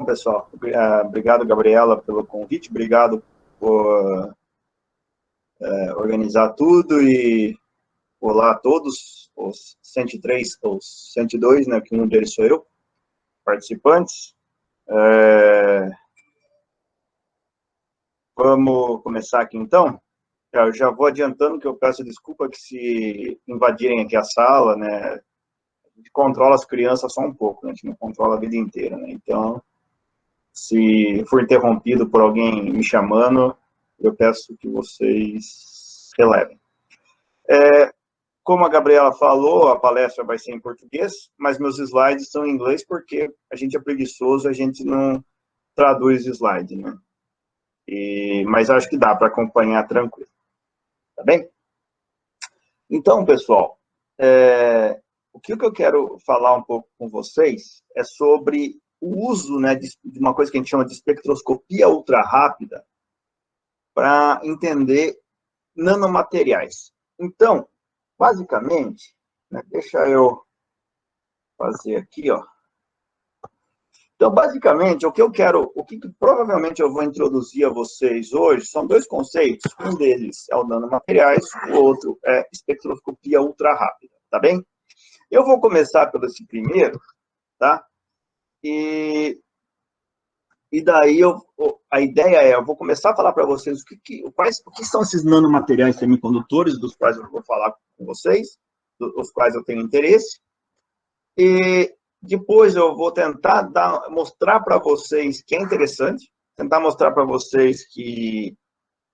pessoal. Obrigado, Gabriela, pelo convite. Obrigado por organizar tudo e olá a todos, os 103, os 102, né, que um deles sou eu, participantes. Vamos começar aqui, então. Eu já vou adiantando que eu peço desculpa que se invadirem aqui a sala, né, a gente controla as crianças só um pouco, né, a gente não controla a vida inteira, né, então, se for interrompido por alguém me chamando, eu peço que vocês relevem. Como a Gabriela falou, a palestra vai ser em português, mas meus slides são em inglês porque a gente é preguiçoso, a gente não traduz slide, né? Mas acho que dá para acompanhar tranquilo. Tá bem? Então, pessoal, o que eu quero falar um pouco com vocês é sobre o uso, né, de uma coisa que a gente chama de espectroscopia ultra rápida para entender nanomateriais. Então, basicamente, né, deixa eu fazer aqui, ó. Então, basicamente, o que provavelmente eu vou introduzir a vocês hoje são dois conceitos. Um deles é o nanomateriais, o outro é espectroscopia ultra rápida, tá bem? Eu vou começar pelo esse primeiro, tá? E daí a ideia é, eu vou começar a falar para vocês o que são esses nanomateriais semicondutores, dos quais eu vou falar com vocês, dos quais eu tenho interesse. E depois eu vou tentar mostrar para vocês que é interessante, tentar mostrar para vocês que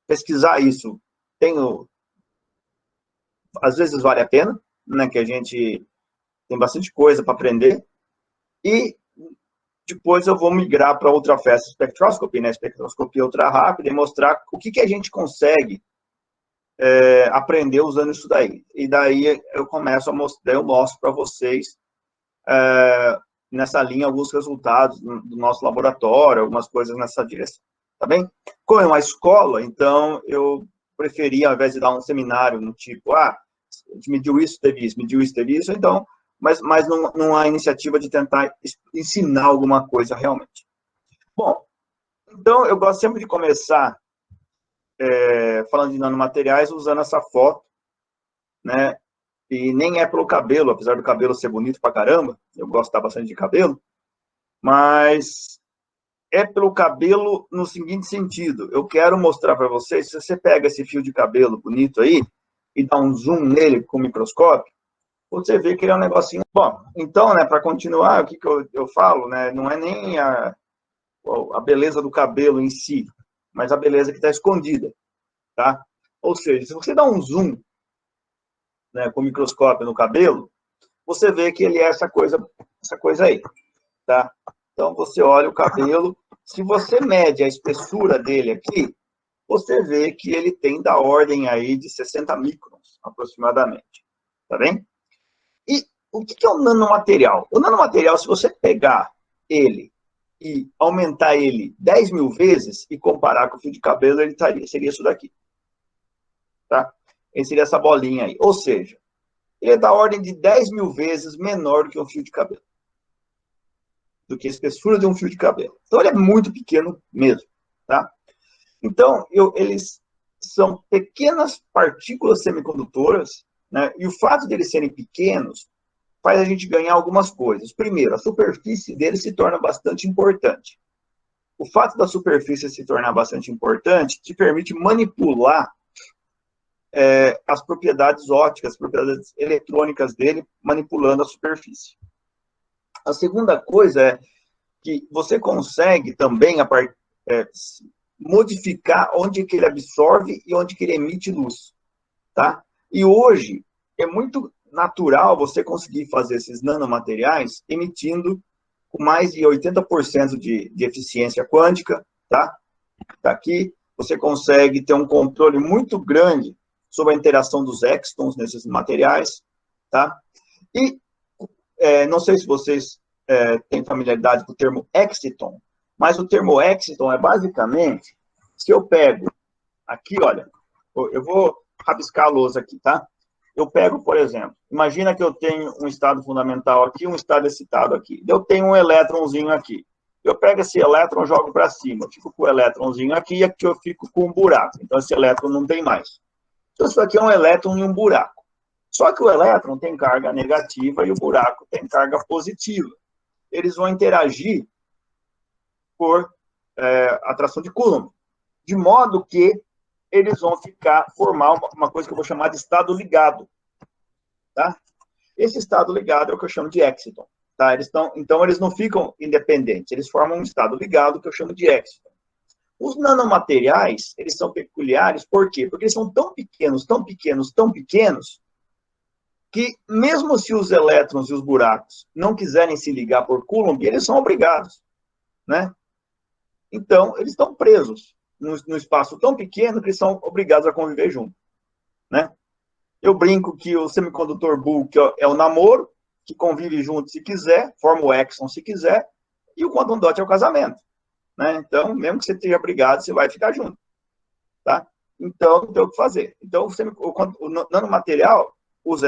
pesquisar isso às vezes vale a pena, né, que a gente tem bastante coisa para aprender. E depois eu vou migrar para outra festa spectroscopy, né, espectroscopia ultra rápida, e mostrar o que a gente consegue aprender usando isso daí. E daí eu começo a mostrar, eu mostro para vocês nessa linha alguns resultados do nosso laboratório, algumas coisas nessa direção, tá bem? Como é uma escola, então eu preferi, ao invés de dar um seminário no tipo, a gente mediu isso, teve isso, então, mas numa iniciativa de tentar ensinar alguma coisa realmente. Bom, então eu gosto sempre de começar falando de nanomateriais usando essa foto, né? E nem é pelo cabelo, apesar do cabelo ser bonito pra caramba, eu gosto bastante de cabelo, mas é pelo cabelo no seguinte sentido, eu quero mostrar para vocês, se você pega esse fio de cabelo bonito aí, e dá um zoom nele com o microscópio, você vê que ele é um negocinho... Bom, então, né, para continuar, o que eu falo, né, não é nem a beleza do cabelo em si, mas a beleza que está escondida, tá? Ou seja, se você dá um zoom, né, com o microscópio no cabelo, você vê que ele é essa coisa aí, tá? Então, você olha o cabelo, se você mede a espessura dele aqui, você vê que ele tem da ordem aí de 60 microns, aproximadamente, tá bem? E o que é o nanomaterial? O nanomaterial, se você pegar ele e aumentar ele 10 mil vezes e comparar com o fio de cabelo, seria isso daqui, tá? Ele seria essa bolinha aí. Ou seja, ele é da ordem de 10 mil vezes menor do que um fio de cabelo. Do que a espessura de um fio de cabelo. Então, ele é muito pequeno mesmo, tá? Então, eles são pequenas partículas semicondutoras, né? E o fato de eles serem pequenos faz a gente ganhar algumas coisas. Primeiro, a superfície deles se torna bastante importante. O fato da superfície se tornar bastante importante te permite manipular as propriedades ópticas, as propriedades eletrônicas dele, manipulando a superfície. A segunda coisa é que você consegue também modificar onde que ele absorve e onde que ele emite luz, tá? E hoje é muito natural você conseguir fazer esses nanomateriais emitindo com mais de 80% de eficiência quântica, tá? Tá aqui, você consegue ter um controle muito grande sobre a interação dos extons nesses materiais, tá? E não sei se vocês têm familiaridade com o termo exciton, mas o termo exciton é basicamente, se eu pego aqui, olha, eu vou rabiscar a lousa aqui, tá? Eu pego, por exemplo, imagina que eu tenho um estado fundamental aqui, um estado excitado aqui. Eu tenho um elétronzinho aqui. eu pego esse elétron e jogo para cima. Eu fico com o elétronzinho aqui e aqui eu fico com um buraco. Então, esse elétron não tem mais. Então, isso aqui é um elétron e um buraco. Só que o elétron tem carga negativa e o buraco tem carga positiva. Eles vão interagir por atração de Coulomb, de modo que eles vão formar uma coisa que eu vou chamar de estado ligado. Tá? Esse estado ligado é o que eu chamo de exciton. Tá? Então, eles não ficam independentes, eles formam um estado ligado que eu chamo de exciton. Os nanomateriais, eles são peculiares, por quê? Porque eles são tão pequenos, tão pequenos, tão pequenos, que mesmo se os elétrons e os buracos não quiserem se ligar por Coulomb, eles são obrigados, né? Então, eles estão presos no espaço tão pequeno que eles são obrigados a conviver junto, né? Eu brinco que o semicondutor bulk é o namoro, que convive junto se quiser, forma o exon se quiser, e o quantum dot é o casamento, né? Então, mesmo que você esteja brigado, você vai ficar junto, tá? Então, não tem o que fazer. Então, o nanomaterial, os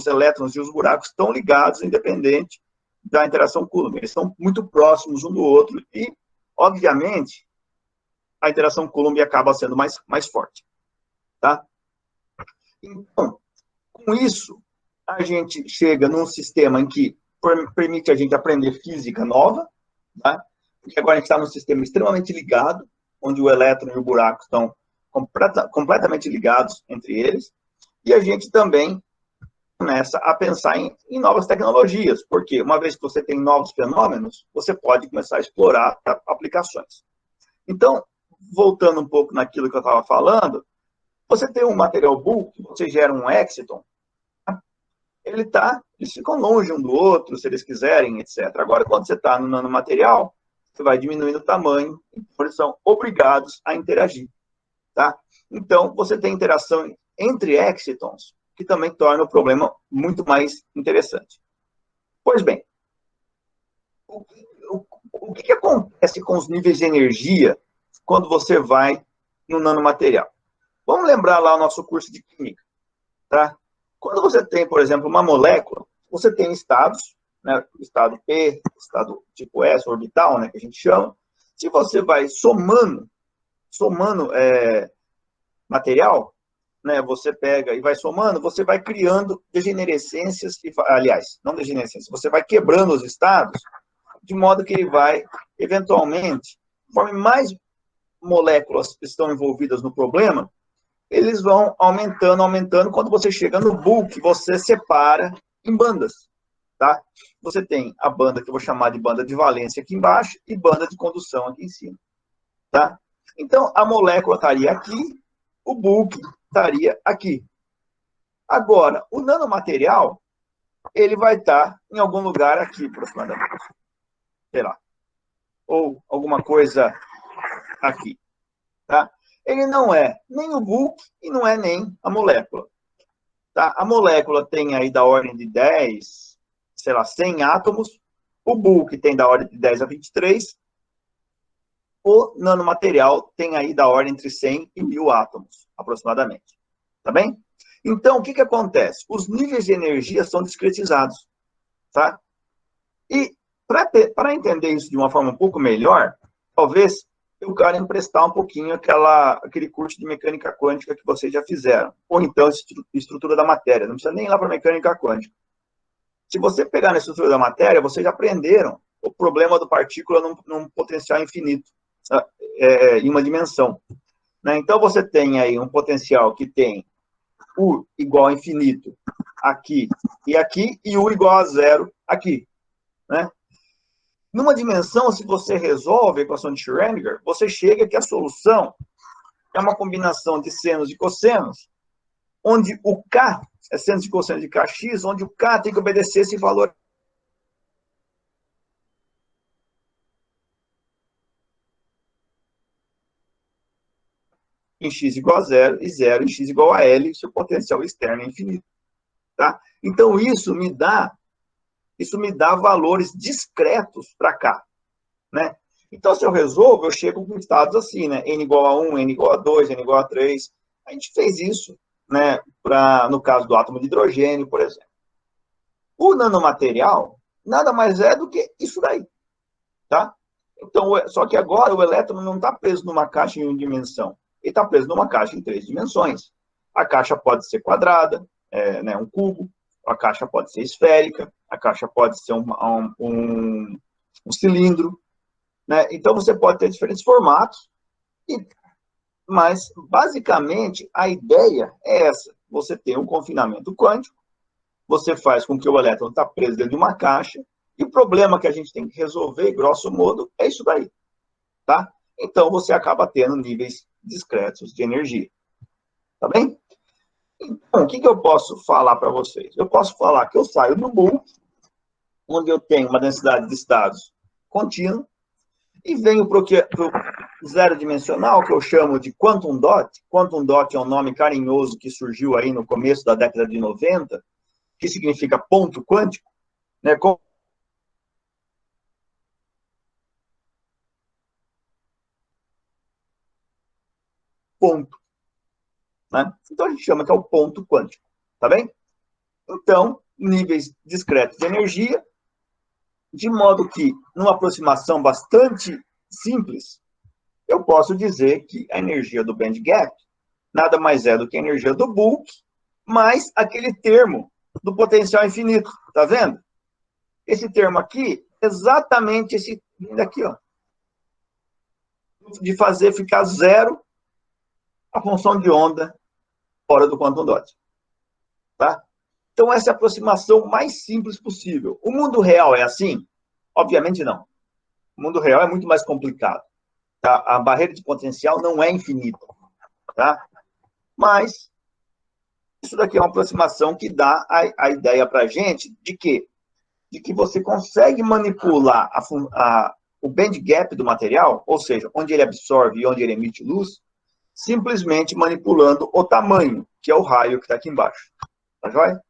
elétrons e os buracos estão ligados, independente da interação Coulomb. Eles estão muito próximos um do outro e, obviamente, a interação Coulomb acaba sendo mais forte, tá? Então, com isso, a gente chega num sistema em que permite a gente aprender física nova, tá? Porque agora a gente está num sistema extremamente ligado, onde o elétron e o buraco estão completamente ligados entre eles, e a gente também começa a pensar em novas tecnologias, porque uma vez que você tem novos fenômenos, você pode começar a explorar aplicações. Então, voltando um pouco naquilo que eu estava falando, você tem um material bulk, você gera um exciton, eles ficam longe um do outro, se eles quiserem, etc. Agora, quando você está no nanomaterial, você vai diminuindo o tamanho, então eles são obrigados a interagir, tá? Então, você tem interação entre excitons, que também torna o problema muito mais interessante. Pois bem, o que acontece com os níveis de energia quando você vai no nanomaterial? Vamos lembrar lá o nosso curso de química, tá? Quando você tem, por exemplo, uma molécula, você tem estados, né? Estado P, estado tipo S, orbital, né, que a gente chama. Se você vai somando material, né, você pega e vai somando, você vai criando degenerescências, aliás, não degenerescências, você vai quebrando os estados, de modo que ele vai, eventualmente, conforme mais moléculas estão envolvidas no problema, eles vão aumentando, aumentando. Quando você chega no bulk, você separa em bandas, tá? Você tem a banda que eu vou chamar de banda de valência aqui embaixo e banda de condução aqui em cima, tá? Então, a molécula estaria aqui, o bulk estaria aqui. Agora, o nanomaterial, ele vai estar em algum lugar aqui, aproximadamente. Sei lá. Ou alguma coisa aqui, tá? Ele não é nem o bulk e não é nem a molécula. Tá? A molécula tem aí da ordem de 10, sei lá, 100 átomos. O bulk tem da ordem de 10 a 23. O nanomaterial tem aí da ordem entre 100 e 1000 átomos, aproximadamente. Tá bem? Então, o que acontece? Os níveis de energia são discretizados. Tá? E, para entender isso de uma forma um pouco melhor, talvez eu quero emprestar um pouquinho aquele curso de mecânica quântica que vocês já fizeram. Ou então, estrutura da matéria. Não precisa nem ir lá para mecânica quântica. Se você pegar na estrutura da matéria, vocês já aprenderam o problema do partícula num potencial infinito, em uma dimensão. Né? Então, você tem aí um potencial que tem U igual a infinito aqui, e U igual a zero aqui. Né? Numa dimensão, se você resolve a equação de Schrödinger, você chega que a solução é uma combinação de senos e cossenos, onde o K é senos e cossenos de Kx, onde o K tem que obedecer esse valor. Em x igual a zero, e zero em x igual a L, se o potencial externo é infinito. Tá? Então, isso me dá valores discretos para cá. Né? Então, se eu resolvo, eu chego com estados assim, né? N igual a 1, N igual a 2, N igual a 3. A gente fez isso, né? No caso do átomo de hidrogênio, por exemplo. O nanomaterial nada mais é do que isso daí, tá? Então, só que agora o elétron não está preso numa caixa em uma dimensão. Ele está preso numa caixa em 3 dimensões. A caixa pode ser quadrada, né, um cubo, a caixa pode ser esférica, a caixa pode ser um cilindro, né? Então, você pode ter diferentes formatos, mas, basicamente, a ideia é essa. Você tem um confinamento quântico, você faz com que o elétron está preso dentro de uma caixa, e o problema que a gente tem que resolver, grosso modo, é isso daí, tá? Então, você acaba tendo níveis discretos de energia, tá bem? Então, o que eu posso falar para vocês? Eu posso falar que eu saio do bulk, onde eu tenho uma densidade de estados contínua, e venho para o zero dimensional, que eu chamo de quantum dot. Quantum dot é um nome carinhoso que surgiu aí no começo da década de 90, que significa ponto quântico, né? Ponto, né? Então, a gente chama que é o ponto quântico, tá bem? Então, níveis discretos de energia, de modo que, numa aproximação bastante simples, eu posso dizer que a energia do band gap nada mais é do que a energia do bulk, mais aquele termo do potencial infinito, tá vendo? Esse termo aqui, exatamente esse daqui, ó, de fazer ficar zero a função de onda fora do quantum dot, tá? Então, essa é a aproximação mais simples possível. O mundo real é assim? Obviamente não. O mundo real é muito mais complicado. Tá? A barreira de potencial não é infinita. Tá? Mas, isso daqui é uma aproximação que dá a ideia para a gente de quê? De que você consegue manipular o band gap do material, ou seja, onde ele absorve e onde ele emite luz, simplesmente manipulando o tamanho, que é o raio que está aqui embaixo. Tá joia?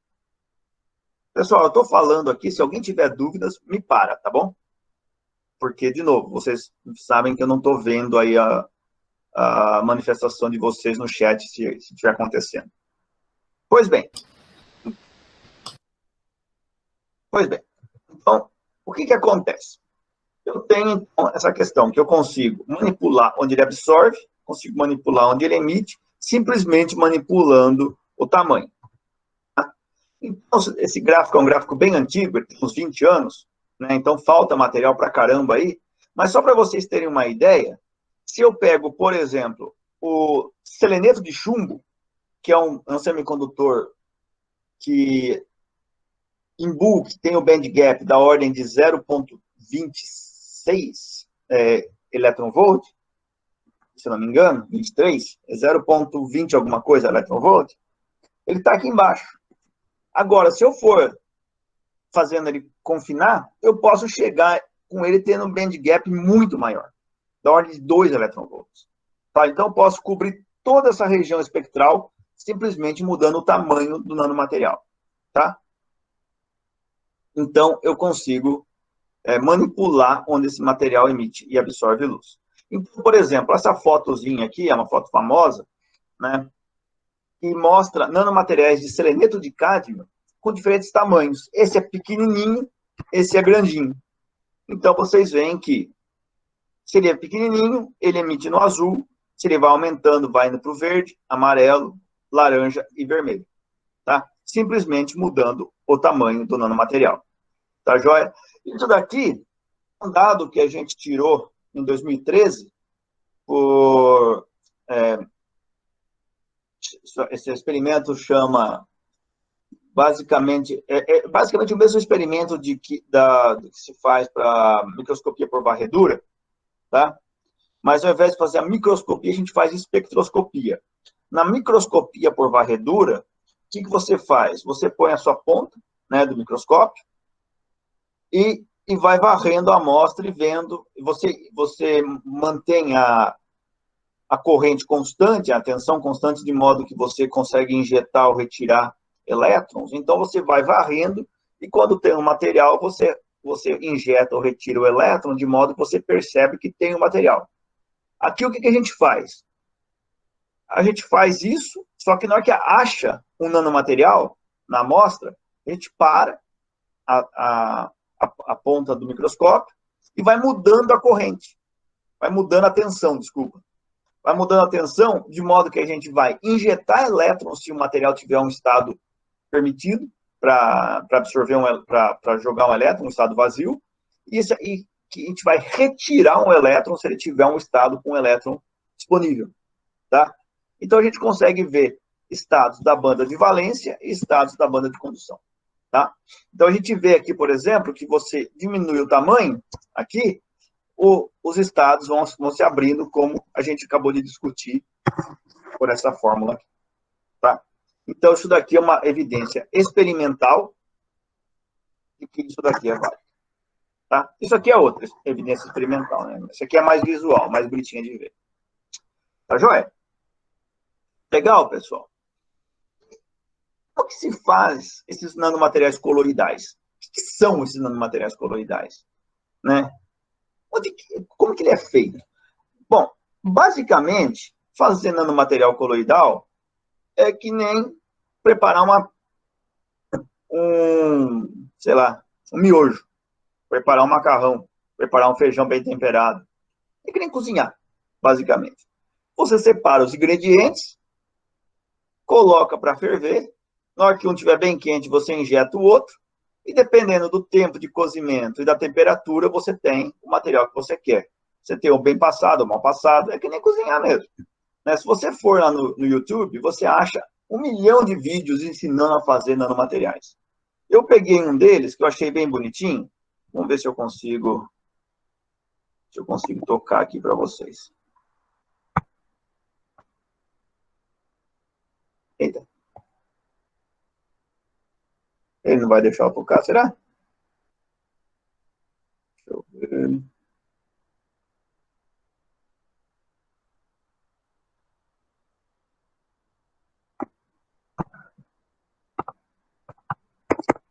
Pessoal, eu estou falando aqui, se alguém tiver dúvidas, me para, tá bom? Porque, de novo, vocês sabem que eu não estou vendo aí a manifestação de vocês no chat, se estiver acontecendo. Pois bem. Então, o que acontece? Eu tenho, então, essa questão que eu consigo manipular onde ele absorve, consigo manipular onde ele emite, simplesmente manipulando o tamanho. Então, esse gráfico é um gráfico bem antigo, ele tem uns 20 anos, né? Então falta material para caramba aí, mas só para vocês terem uma ideia, se eu pego, por exemplo, o seleneto de chumbo, que é um semicondutor que, em bulk, tem o band gap da ordem de 0,26 electron volt, se não me engano, 23, é 0,20 alguma coisa electron volt, ele está aqui embaixo. Agora, se eu for fazendo ele confinar, eu posso chegar com ele tendo um band gap muito maior, da ordem de 2 eletronvolts. Tá? Então, eu posso cobrir toda essa região espectral simplesmente mudando o tamanho do nanomaterial. Tá? Então, eu consigo manipular onde esse material emite e absorve luz. Então, por exemplo, essa fotozinha aqui é uma foto famosa, né, que mostra nanomateriais de seleneto de cádmio com diferentes tamanhos. Esse é pequenininho, esse é grandinho. Então, vocês veem que, se ele é pequenininho, ele emite no azul, se ele vai aumentando, vai indo para o verde, amarelo, laranja e vermelho. Tá? Simplesmente mudando o tamanho do nanomaterial. Tá joia? Isso daqui é um dado que a gente tirou em 2013 por... esse experimento chama... Basicamente o mesmo experimento do que se faz para microscopia por varredura, tá? Mas ao invés de fazer a microscopia, a gente faz espectroscopia. Na microscopia por varredura, o que você faz? Você põe a sua ponta, né, do microscópio e vai varrendo a amostra e vendo. Você mantém a corrente constante, a tensão constante, de modo que você consegue injetar ou retirar elétrons. Então, você vai varrendo e, quando tem um material, você injeta ou retira o elétron, de modo que você percebe que tem um material. Aqui, o que a gente faz? A gente faz isso, só que na hora que acha um nanomaterial na amostra, a gente para a ponta do microscópio e vai mudando a corrente, vai mudando a tensão, desculpa. Vai mudando a tensão de modo que a gente vai injetar elétrons se o material tiver um estado permitido para absorver, para jogar um elétron, um estado vazio, e que a gente vai retirar um elétron se ele tiver um estado com um elétron disponível, tá? Então a gente consegue ver estados da banda de valência e estados da banda de condução, tá? Então a gente vê aqui, por exemplo, que você diminui o tamanho aqui, os estados vão se abrindo, como a gente acabou de discutir por essa fórmula aqui, tá? Então isso daqui é uma evidência experimental de que isso daqui é válido. Tá? Isso aqui é outra evidência experimental, né? Isso aqui é mais visual, mais bonitinha de ver. Tá joia? Legal, pessoal? Como que se faz esses nanomateriais coloidais? O que são esses nanomateriais coloidais? Né? Como que ele é feito? Bom, basicamente, fazer nanomaterial coloidal é que nem preparar sei lá, um miojo. Preparar um macarrão, preparar um feijão bem temperado. É que nem cozinhar, basicamente. Você separa os ingredientes, coloca para ferver, na hora que um estiver bem quente, você injeta o outro, e dependendo do tempo de cozimento e da temperatura, você tem o material que você quer. Você tem o bem passado, o mal passado, é que nem cozinhar mesmo. Né? Se você for lá no YouTube, você acha 1 milhão de vídeos ensinando a fazer nanomateriais. Eu peguei um deles, que eu achei bem bonitinho. Vamos ver se eu consigo tocar aqui para vocês. Eita. Ele não vai deixar eu tocar, será? Deixa eu ver.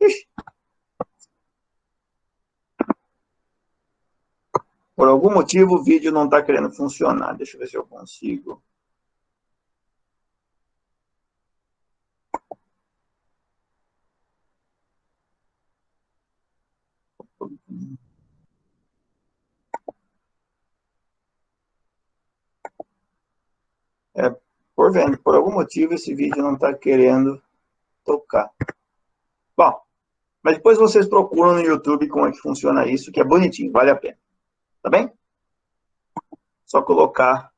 Ixi. Por algum motivo o vídeo não está querendo funcionar. Deixa eu ver se eu consigo. Por algum motivo esse vídeo não está querendo tocar. Bom, mas depois vocês procuram no YouTube como é que funciona isso, que é bonitinho, vale a pena. Tá bem? Só colocar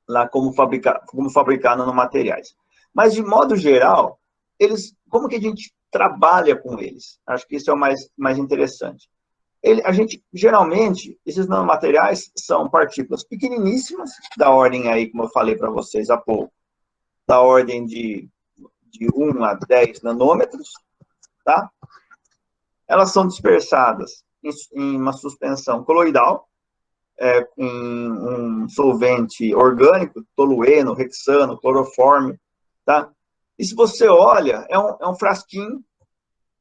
lá como fabricar nanomateriais. Mas, de modo geral, como que a gente trabalha com eles? Acho que isso é o mais interessante. A gente, geralmente, esses nanomateriais são partículas pequeniníssimas, da ordem aí, como eu falei para vocês há pouco, da ordem de 1 a 10 nanômetros, tá? Elas são dispersadas em uma suspensão coloidal, em um solvente orgânico, tolueno, hexano, cloroforme, tá? E se você olha, é um frasquinho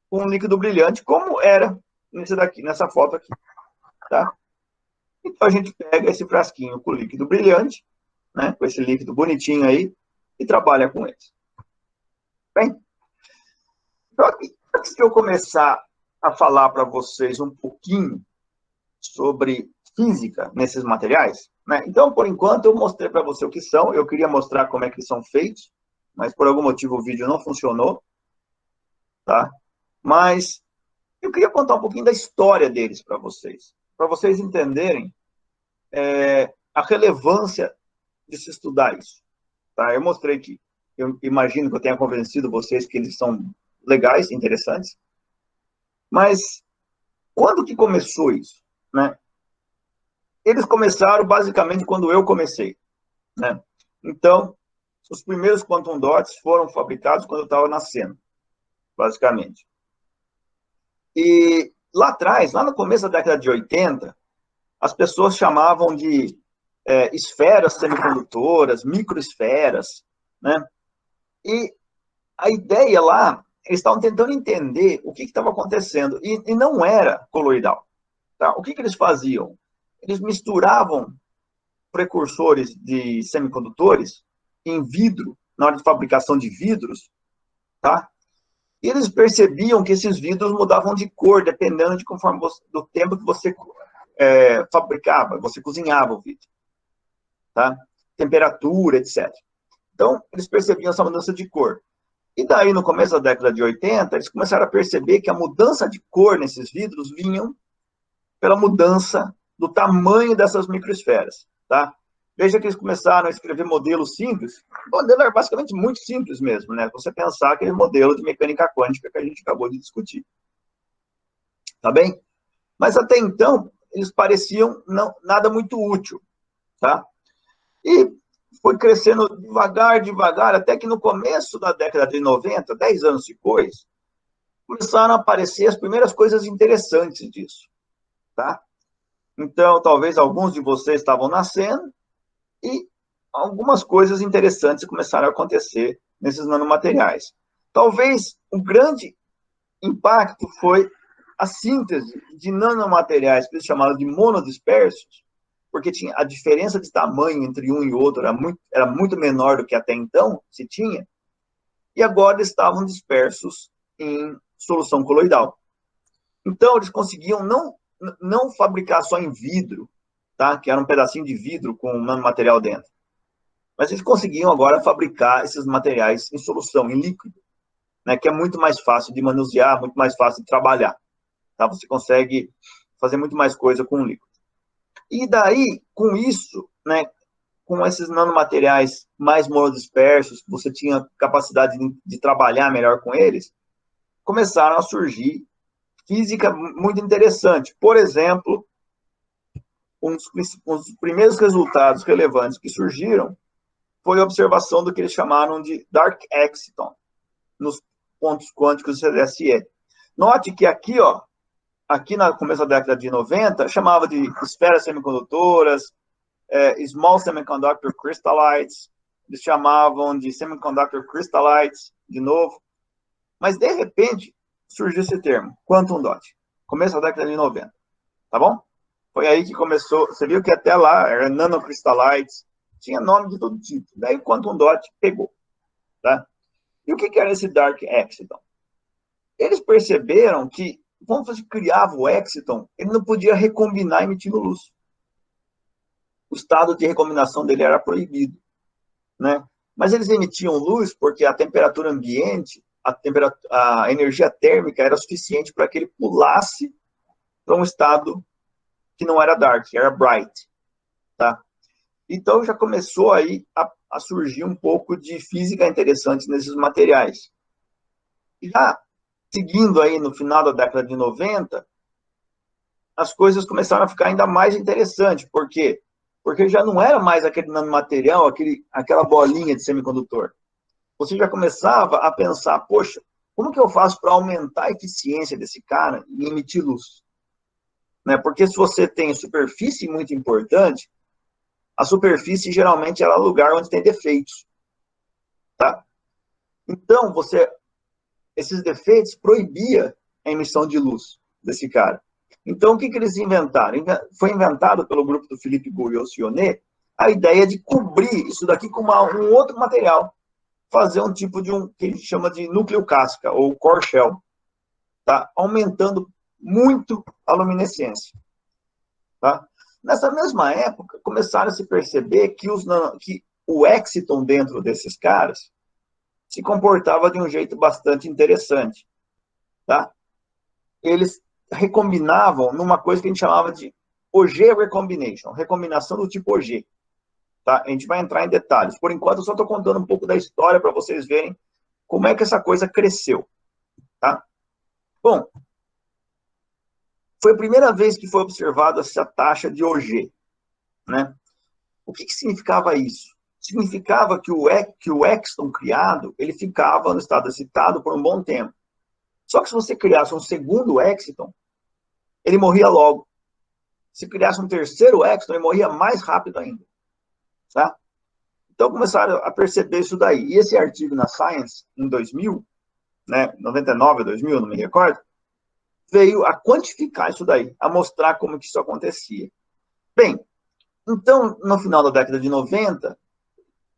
com um líquido brilhante, como era nessa foto aqui, tá? Então a gente pega esse frasquinho com líquido brilhante, né, com esse líquido bonitinho aí, e trabalha com eles. Bem, antes de eu começar a falar para vocês um pouquinho sobre física nesses materiais, né? Então, por enquanto, eu mostrei para você o que são, eu queria mostrar como é que eles são feitos, mas por algum motivo o vídeo não funcionou, tá? Mas eu queria contar um pouquinho da história deles para vocês entenderem a relevância de se estudar isso, tá? Eu mostrei que, eu imagino que eu tenha convencido vocês que eles são legais, interessantes, mas quando que começou isso, né? Eles começaram basicamente quando eu comecei, né? Então, os primeiros quantum dots foram fabricados quando eu estava nascendo, basicamente. E lá atrás, lá no começo da década de 80, as pessoas chamavam de esferas semicondutoras, microesferas, né? E a ideia lá, eles estavam tentando entender o que estava acontecendo, e não era coloidal, tá? O que eles faziam? Eles misturavam precursores de semicondutores em vidro, na hora de fabricação de vidros, tá? E eles percebiam que esses vidros mudavam de cor, dependendo de conforme do tempo que você fabricava, você cozinhava o vidro, tá? Temperatura, etc. Então, eles percebiam essa mudança de cor. E daí, no começo da década de 80, eles começaram a perceber que a mudança de cor nesses vidros vinham pela mudança do tamanho dessas microesferas, tá? Veja que eles começaram a escrever modelos simples. O modelo era basicamente muito simples mesmo, né? Você pensar aquele modelo de mecânica quântica que a gente acabou de discutir. Tá bem? Mas até então, eles pareciam nada muito útil, tá? E foi crescendo devagar, devagar, até que no começo da década de 90, 10 anos depois, começaram a aparecer as primeiras coisas interessantes disso, tá? Então, talvez alguns de vocês estavam nascendo e algumas coisas interessantes começaram a acontecer nesses nanomateriais. Talvez o grande impacto foi a síntese de nanomateriais, que eles chamaram de monodispersos, porque a diferença de tamanho entre um e outro era muito menor do que até então se tinha, e agora estavam dispersos em solução coloidal. Então, eles conseguiam não fabricar só em vidro, tá? Que era um pedacinho de vidro com um nanomaterial dentro, mas eles conseguiam agora fabricar esses materiais em solução, em líquido, né? Que é muito mais fácil de manusear, muito mais fácil de trabalhar, tá? Você consegue fazer muito mais coisa com o líquido. E daí, com isso, né, com esses nanomateriais mais monodispersos, você tinha capacidade de trabalhar melhor com eles, começaram a surgir física muito interessante. Por exemplo, um dos primeiros resultados relevantes que surgiram foi a observação do que eles chamaram de dark exciton nos pontos quânticos do CDSE. Note que aqui, ó, aqui no começo da década de 90, chamava de esferas semicondutoras, small semiconductor crystallites, eles chamavam de semiconductor crystallites, de novo, mas de repente surgiu esse termo, quantum dot, começo da década de 90, tá bom? Foi aí que começou, você viu que até lá era nanocrystallites, tinha nome de todo tipo, daí o quantum dot pegou, tá? E o que era esse dark exciton? Eles perceberam que, quando você criava o exciton, ele não podia recombinar emitindo luz. O estado de recombinação dele era proibido, né? Mas eles emitiam luz porque a temperatura ambiente, a energia térmica era suficiente para que ele pulasse para um estado que não era dark, era bright, tá? Então já começou aí a surgir um pouco de física interessante nesses materiais. E já seguindo aí no final da década de 90, as coisas começaram a ficar ainda mais interessantes. Por quê? Porque já não era mais aquele nanomaterial, aquela bolinha de semicondutor. Você já começava a pensar, poxa, como que eu faço para aumentar a eficiência desse cara e emitir luz? Né? Porque se você tem superfície muito importante, a superfície geralmente é o lugar onde tem defeitos. Tá? Então, esses defeitos proibia a emissão de luz desse cara. Então, o que eles inventaram? Foi inventado pelo grupo do Philippe Gouriot-Sionnet a ideia de cobrir isso daqui com um outro material, fazer um tipo de que a gente chama de núcleo casca, ou core shell, tá? Aumentando muito a luminescência. Tá? Nessa mesma época, começaram a se perceber que o exciton dentro desses caras se comportava de um jeito bastante interessante. Tá? Eles recombinavam numa coisa que a gente chamava de OG recombination, recombinação do tipo OG. Tá? A gente vai entrar em detalhes. Por enquanto, eu só estou contando um pouco da história para vocês verem como é que essa coisa cresceu. Tá? Bom, foi a primeira vez que foi observada essa taxa de OG. Né? O que significava isso? Significava que o exciton criado, ele ficava no estado excitado por um bom tempo. Só que se você criasse um segundo exciton, ele morria logo. Se criasse um terceiro exciton, ele morria mais rápido ainda. Tá? Então começaram a perceber isso daí. E esse artigo na Science, em 2000, né, 99 ou 2000, não me recordo, veio a quantificar isso daí, a mostrar como que isso acontecia. Bem, então, no final da década de 90,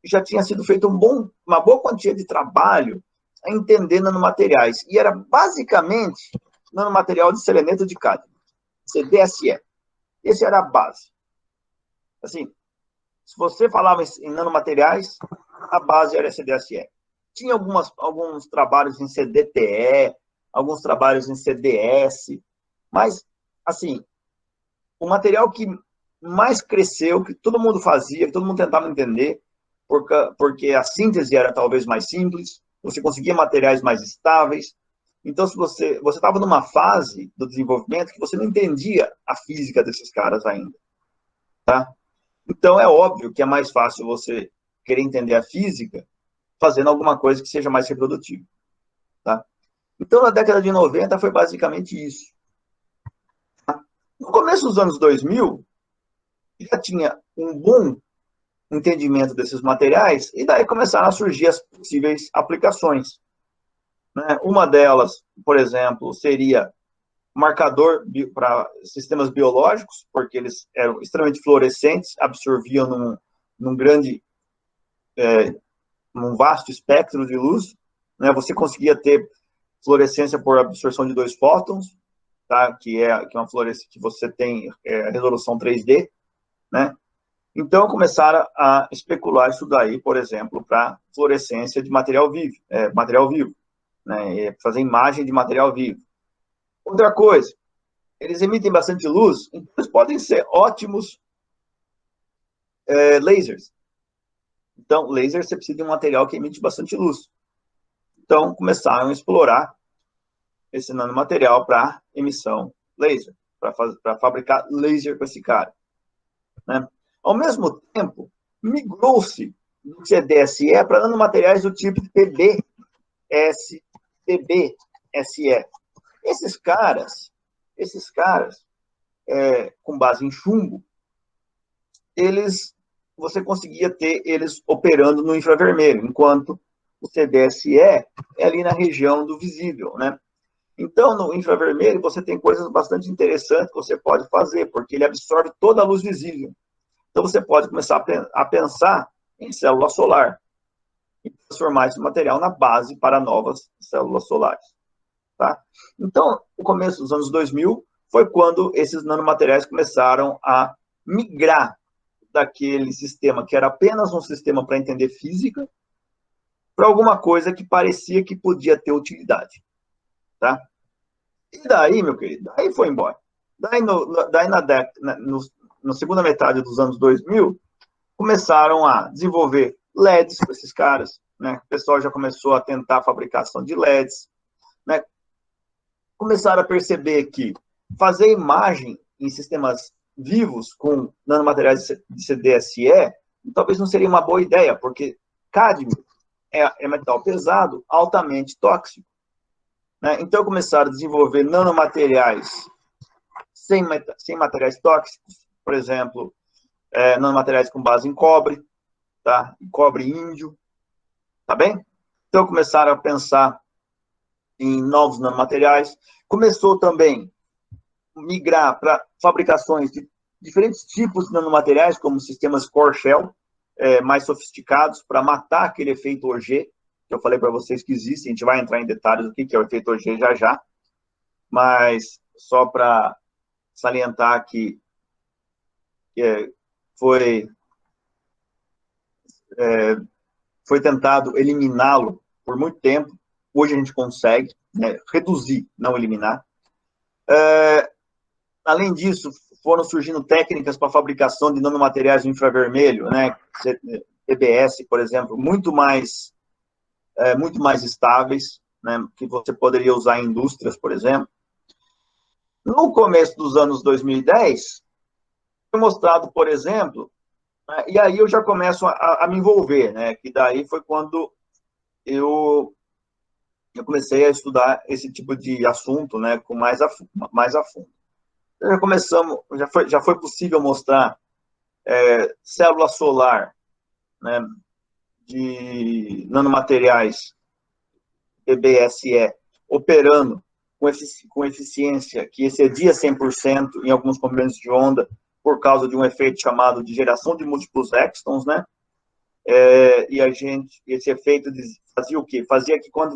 já tinha sido feito uma boa quantia de trabalho a entender nanomateriais. E era basicamente nanomaterial de seleneto de cádmio, CDSE. Esse era a base. Assim, se você falava em nanomateriais, a base era CDSE. Tinha alguns trabalhos em CDTE, alguns trabalhos em CDS, mas, assim, o material que mais cresceu, que todo mundo fazia, que todo mundo tentava entender, porque a síntese era talvez mais simples, você conseguia materiais mais estáveis. Então, se você estava numa fase do desenvolvimento que você não entendia a física desses caras ainda, tá? Então, é óbvio que é mais fácil você querer entender a física fazendo alguma coisa que seja mais reprodutível, tá? Então, na década de 90 foi basicamente isso. Tá? No começo dos anos 2000, já tinha um bom entendimento desses materiais, e daí começaram a surgir as possíveis aplicações. Né? Uma delas, por exemplo, seria marcador para sistemas biológicos, porque eles eram extremamente fluorescentes, absorviam num vasto espectro de luz. Né? Você conseguia ter fluorescência por absorção de 2 fótons, tá? que é uma fluorescência que você tem resolução 3D, né? Então, começaram a especular isso daí, por exemplo, para fluorescência de material vivo, né? Fazer imagem de material vivo. Outra coisa, eles emitem bastante luz, então eles podem ser ótimos lasers. Então, laser você precisa de um material que emite bastante luz. Então, começaram a explorar esse nanomaterial para emissão laser, para fabricar laser com esse cara. Né? Ao mesmo tempo, migrou-se do CDSE para nanomateriais do tipo PBS, PBSE. Esses caras, com base em chumbo, você conseguia ter eles operando no infravermelho, enquanto o CDSE é ali na região do visível, né? Então, no infravermelho, você tem coisas bastante interessantes que você pode fazer, porque ele absorve toda a luz visível. Então, você pode começar a pensar em célula solar e transformar esse material na base para novas células solares. Tá? Então, o começo dos anos 2000 foi quando esses nanomateriais começaram a migrar daquele sistema que era apenas um sistema para entender física para alguma coisa que parecia que podia ter utilidade. Tá? E daí, meu querido, daí foi embora. Daí, na segunda metade dos anos 2000, começaram a desenvolver LEDs com esses caras, né? O pessoal já começou a tentar a fabricação de LEDs, né? Começaram a perceber que fazer imagem em sistemas vivos com nanomateriais de CDSE talvez não seria uma boa ideia, porque cádmio é metal pesado, altamente tóxico. Né? Então, começaram a desenvolver nanomateriais sem materiais tóxicos, por exemplo, nanomateriais com base em cobre, tá? Cobre índio, tá bem? Então, começaram a pensar em novos nanomateriais. Começou também a migrar para fabricações de diferentes tipos de nanomateriais, como sistemas core shell, mais sofisticados, para matar aquele efeito Auger, que eu falei para vocês que existe. A gente vai entrar em detalhes do que é o efeito Auger já, mas só para salientar que foi tentado eliminá-lo por muito tempo. Hoje a gente consegue, né, reduzir, não eliminar. Além disso, foram surgindo técnicas para fabricação de nanomateriais no infravermelho, né, PBS, por exemplo, muito mais estáveis, né, que você poderia usar em indústrias, por exemplo. No começo dos anos 2010, foi mostrado, por exemplo, né, e aí eu já começo a me envolver, né, que daí foi quando eu comecei a estudar esse tipo de assunto, né, com mais a fundo. Já foi possível mostrar célula solar, né, de nanomateriais PBSE operando com eficiência que excedia 100% em alguns comprimentos de onda por causa de um efeito chamado de geração de múltiplos extons, né? e esse efeito fazia o quê? Fazia que quando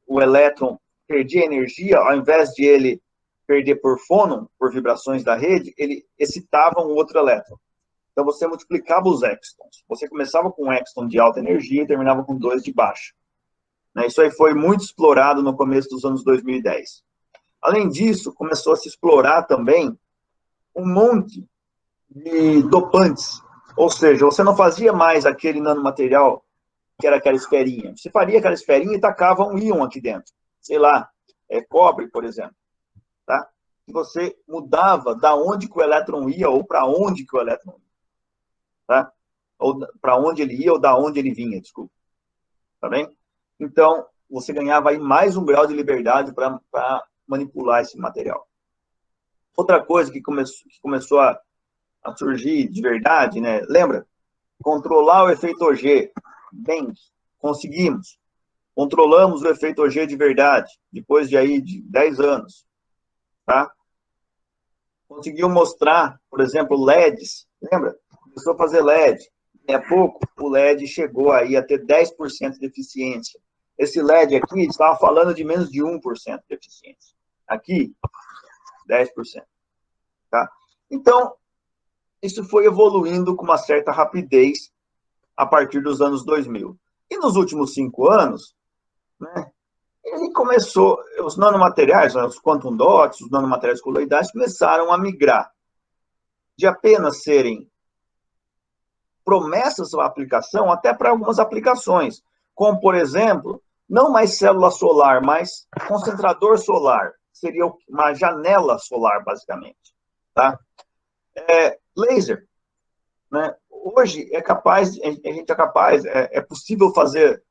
o elétron perdia energia, ao invés de ele perder por fônon, por vibrações da rede, ele excitava um outro elétron. Então, você multiplicava os extons. Você começava com um exton de alta energia e terminava com 2 de baixa. Isso aí foi muito explorado no começo dos anos 2010. Além disso, começou a se explorar também um monte de dopantes. Ou seja, você não fazia mais aquele nanomaterial que era aquela esferinha. Você faria aquela esferinha e tacava um íon aqui dentro. Sei lá, cobre, por exemplo. Tá? E você mudava da onde que o elétron ia ou para onde que o elétron ia. Tá? Ou para onde ele ia ou da onde ele vinha, desculpa. Tá bem? Então, você ganhava aí mais um grau de liberdade para manipular esse material. Outra coisa que começou a surgir de verdade, né? Lembra? Controlar o efeito OG. Bem, conseguimos. Controlamos o efeito OG de verdade, depois de 10 anos. Tá? Conseguiu mostrar, por exemplo, LEDs. Lembra? Começou a fazer LED. Daqui a pouco, o LED chegou aí a ter 10% de eficiência. Esse LED aqui estava falando de menos de 1% de eficiência. Aqui, 10%. Tá? Então, isso foi evoluindo com uma certa rapidez a partir dos anos 2000. E nos últimos 5 anos, né, ele começou, os nanomateriais, os quantum dots, os nanomateriais coloidais, começaram a migrar de apenas serem promessas à aplicação até para algumas aplicações, como, por exemplo, não mais célula solar, mas concentrador solar, seria uma janela solar, basicamente. Tá? Laser. Né? Hoje a gente é capaz, é possível fazer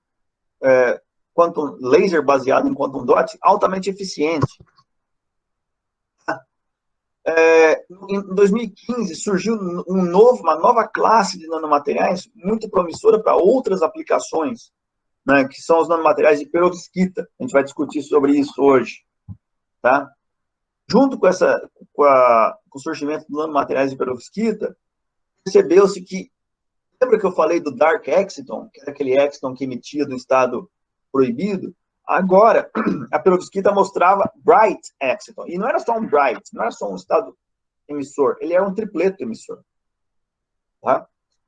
laser baseado em quantum dot altamente eficiente. Em 2015 surgiu uma nova classe de nanomateriais muito promissora para outras aplicações, né, que são os nanomateriais de perovskita. A gente vai discutir sobre isso hoje. Tá? Junto com o surgimento dos nanomateriais de perovskita, percebeu-se que, lembra que eu falei do Dark Exciton, que era aquele exciton que emitia do estado proibido? Agora, a perovskita mostrava Bright Exciton. E não era só um Bright, não era só um estado emissor, ele era um tripleto emissor. Tá?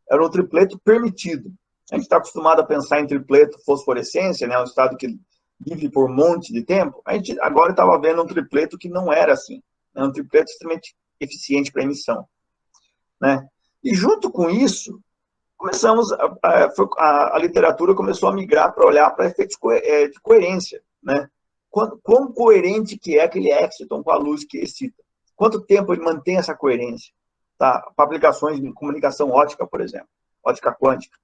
Era um tripleto permitido. A gente está acostumado a pensar em tripleto fosforescência, né, um estado que vive por um monte de tempo. A gente agora estava vendo um tripleto que não era assim. Era um tripleto extremamente eficiente para emissão. Né? E junto com isso, a literatura começou a migrar para olhar para efeitos de coerência. Né? Quão coerente que é aquele exciton com a luz que excita? Quanto tempo ele mantém essa coerência? Tá? Para aplicações de comunicação ótica, por exemplo, ótica quântica.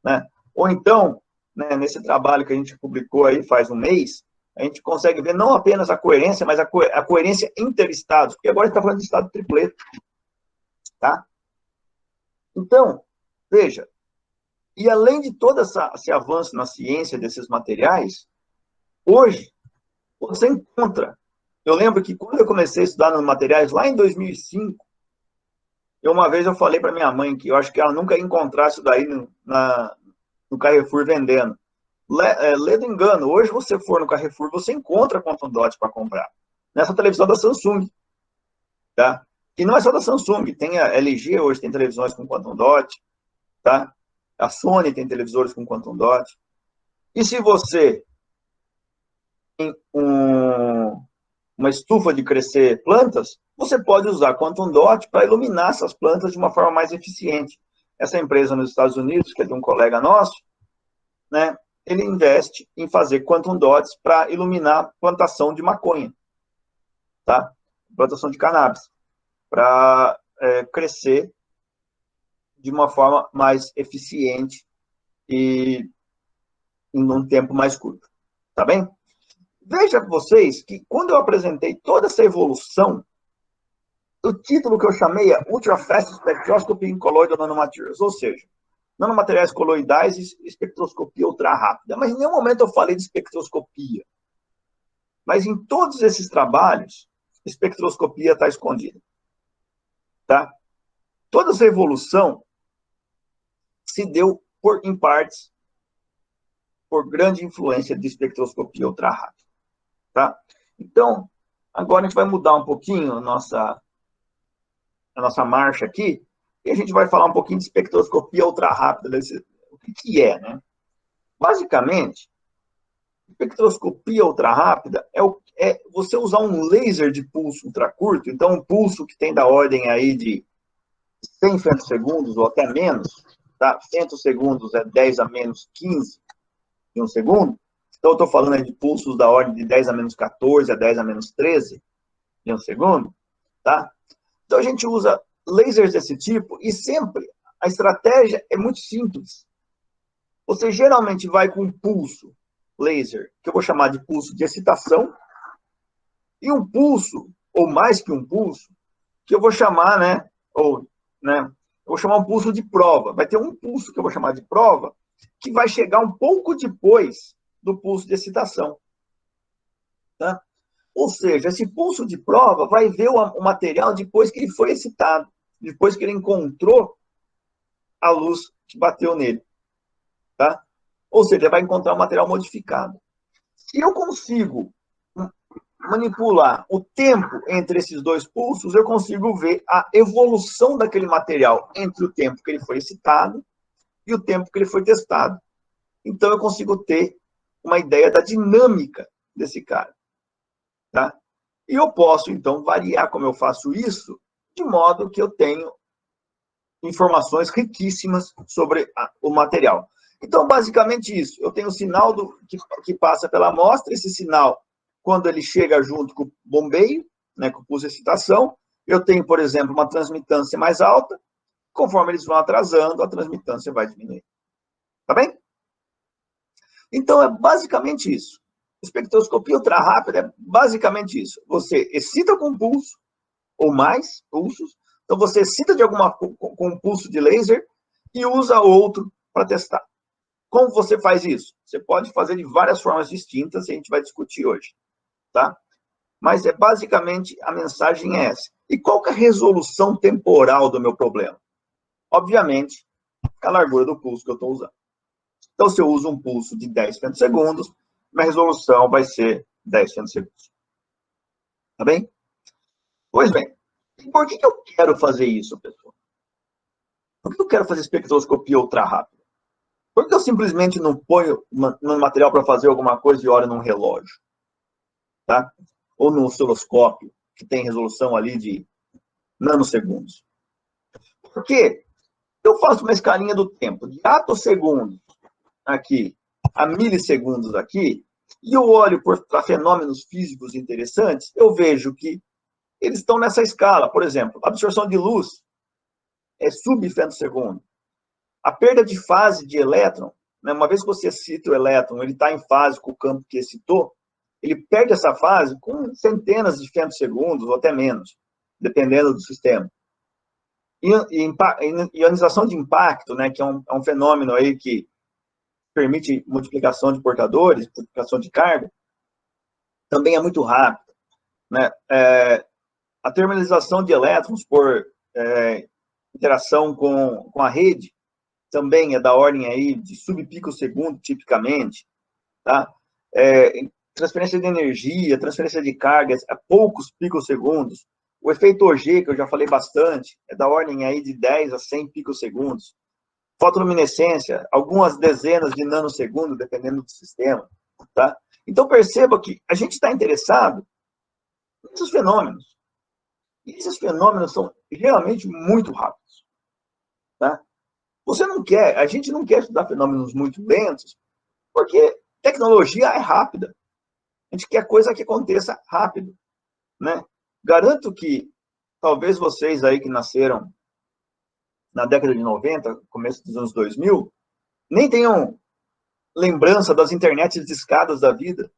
Né? Ou então, né, nesse trabalho que a gente publicou aí faz um mês, a gente consegue ver não apenas a coerência, mas a coerência interestados, porque agora a gente está falando de estado tripleto. Tá? Então, veja, e além de todo esse avanço na ciência desses materiais, hoje você encontra. Eu lembro que quando eu comecei a estudar nos materiais, lá em 2005, uma vez eu falei para minha mãe que eu acho que ela nunca ia encontrar isso daí no Carrefour vendendo. Ledo engano, hoje você for no Carrefour, você encontra quantum dot para comprar. Nessa televisão da Samsung. Tá? E não é só da Samsung, tem a LG hoje, tem televisões com quantum dot. Tá? A Sony tem televisores com quantum dot. E se você tem uma estufa de crescer plantas, você pode usar quantum dot para iluminar essas plantas de uma forma mais eficiente. Essa empresa nos Estados Unidos, que é de um colega nosso, né, ele investe em fazer quantum dots para iluminar plantação de maconha, tá? Plantação de cannabis, para crescer de uma forma mais eficiente e em um tempo mais curto. Tá bem? Veja vocês que quando eu apresentei toda essa evolução, o título que eu chamei é Ultra Fast Spectroscopy in Colloidal Nanomaterials, ou seja, nanomateriais coloidais e espectroscopia ultra rápida. Mas em nenhum momento eu falei de espectroscopia. Mas em todos esses trabalhos, espectroscopia está escondida. Tá? Toda essa evolução se deu em partes, por grande influência de espectroscopia ultra-rápida. Tá? Então, agora a gente vai mudar um pouquinho a nossa marcha aqui, e a gente vai falar um pouquinho de espectroscopia ultra-rápida, o que é, né? Basicamente, espectroscopia ultra-rápida é você usar um laser de pulso ultracurto, então um pulso que tem da ordem aí de 100 femtosegundos ou até menos, tá? Femtosegundos é 10 a menos 15 de um segundo, então eu estou falando aí de pulsos da ordem de 10 a menos 14 a 10 a menos 13 de um segundo, tá? Então a gente usa lasers desse tipo e sempre a estratégia é muito simples. Você geralmente vai com um pulso laser, que eu vou chamar de pulso de excitação, e um pulso, ou mais que um pulso, que eu vou chamar, eu vou chamar um pulso de prova. Vai ter um pulso que eu vou chamar de prova, que vai chegar um pouco depois do pulso de excitação. Tá? Ou seja, esse pulso de prova vai ver o material depois que ele foi excitado, depois que ele encontrou a luz que bateu nele. Tá? Ou seja, ele vai encontrar o material modificado. Se eu consigo manipular o tempo entre esses dois pulsos, eu consigo ver a evolução daquele material entre o tempo que ele foi excitado e o tempo que ele foi testado. Então, eu consigo ter uma ideia da dinâmica desse cara. Tá? E eu posso, então, variar como eu faço isso, de modo que eu tenho informações riquíssimas sobre o material. Então, basicamente isso. Eu tenho o sinal que passa pela amostra, esse sinal, quando ele chega junto com o bombeio, né, com o pulso de excitação, eu tenho, por exemplo, uma transmitância mais alta, conforme eles vão atrasando, a transmitância vai diminuindo. Tá bem? Então, é basicamente isso. Espectroscopia ultra-rápida é basicamente isso. Você excita com pulso, ou mais pulsos, então você excita com um pulso de laser e usa outro para testar. Como você faz isso? Você pode fazer de várias formas distintas, e a gente vai discutir hoje. Tá? Mas basicamente a mensagem é essa. E qual que é a resolução temporal do meu problema? Obviamente, a largura do pulso que eu estou usando. Então, se eu uso um pulso de 10 femtosegundos, minha resolução vai ser 10 femtosegundos. Tá bem? Pois bem, por que eu quero fazer isso, pessoal? Por que eu quero fazer espectroscopia ultra rápida? Por que eu simplesmente não ponho no material para fazer alguma coisa e olho num relógio? Tá? Ou no osciloscópio, que tem resolução ali de nanosegundos. Porque eu faço uma escalinha do tempo de atosegundos aqui a milissegundos aqui, e eu olho para fenômenos físicos interessantes, eu vejo que eles estão nessa escala. Por exemplo, a absorção de luz é sub-femtosegundo. A perda de fase de elétron, né, uma vez que você excita o elétron, ele está em fase com o campo que excitou, ele perde essa fase com centenas de femtosegundos ou até menos, dependendo do sistema. Ionização de impacto, né, que é um fenômeno aí que permite multiplicação de portadores, multiplicação de carga, também é muito rápido. Né? A terminalização de elétrons por interação com a rede também é da ordem aí de subpicosegundo, tipicamente. Tá? Transferência de energia, transferência de cargas a poucos picosegundos. O efeito Auger, que eu já falei bastante, é da ordem aí de 10 a 100 picosegundos. Fotoluminescência, algumas dezenas de nanosegundos, dependendo do sistema. Tá? Então, perceba que a gente está interessado nesses fenômenos. E esses fenômenos são geralmente muito rápidos. Tá? A gente não quer estudar fenômenos muito lentos, porque tecnologia é rápida. A gente quer coisa que aconteça rápido. Né? Garanto que talvez vocês aí que nasceram na década de 90, começo dos anos 2000, nem tenham lembrança das internets discadas da vida.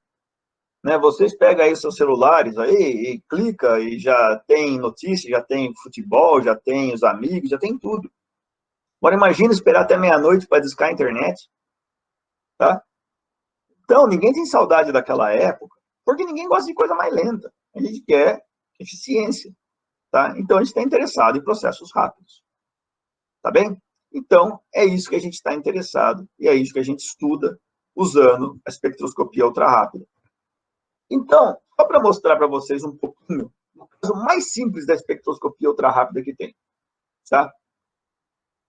Né? Vocês pegam aí seus celulares aí e clica e já tem notícia, já tem futebol, já tem os amigos, já tem tudo. Agora imagina esperar até meia-noite para discar a internet. Tá? Então, ninguém tem saudade daquela época, porque ninguém gosta de coisa mais lenta. A gente quer eficiência. Tá? Então, a gente está interessado em processos rápidos. Tá bem? Então, é isso que a gente está interessado, e é isso que a gente estuda usando a espectroscopia ultra-rápida. Então, só para mostrar para vocês um pouquinho, o caso mais simples da espectroscopia ultra-rápida que tem, tá?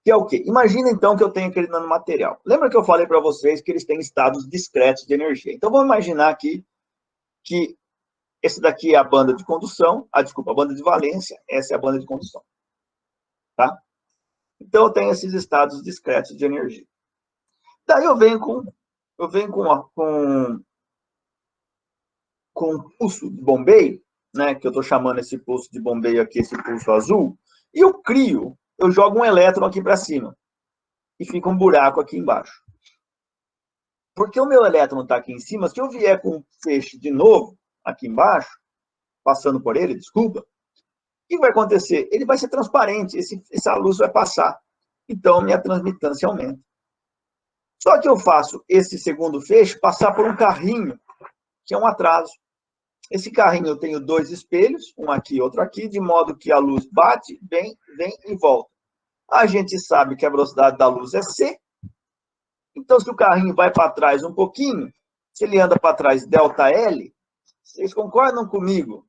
Que é o quê? Imagina, então, que eu tenho aquele nanomaterial. Lembra que eu falei para vocês que eles têm estados discretos de energia? Então, vamos imaginar aqui que esse daqui é a banda de condução, a banda de valência, essa é a banda de condução, tá? Então, eu tenho esses estados discretos de energia. Daí eu venho com um pulso de bombeio, né, que eu estou chamando esse pulso de bombeio aqui, esse pulso azul, e eu jogo um elétron aqui para cima, e fica um buraco aqui embaixo. Porque o meu elétron está aqui em cima, se eu vier com um feixe de novo, aqui embaixo, passando por ele, desculpa, o que vai acontecer? Ele vai ser transparente, essa luz vai passar. Então, minha transmitância aumenta. Só que eu faço esse segundo feixe passar por um carrinho, que é um atraso. Esse carrinho eu tenho dois espelhos, um aqui e outro aqui, de modo que a luz bate, vem e volta. A gente sabe que a velocidade da luz é c, então se o carrinho vai para trás um pouquinho, se ele anda para trás ΔL, vocês concordam comigo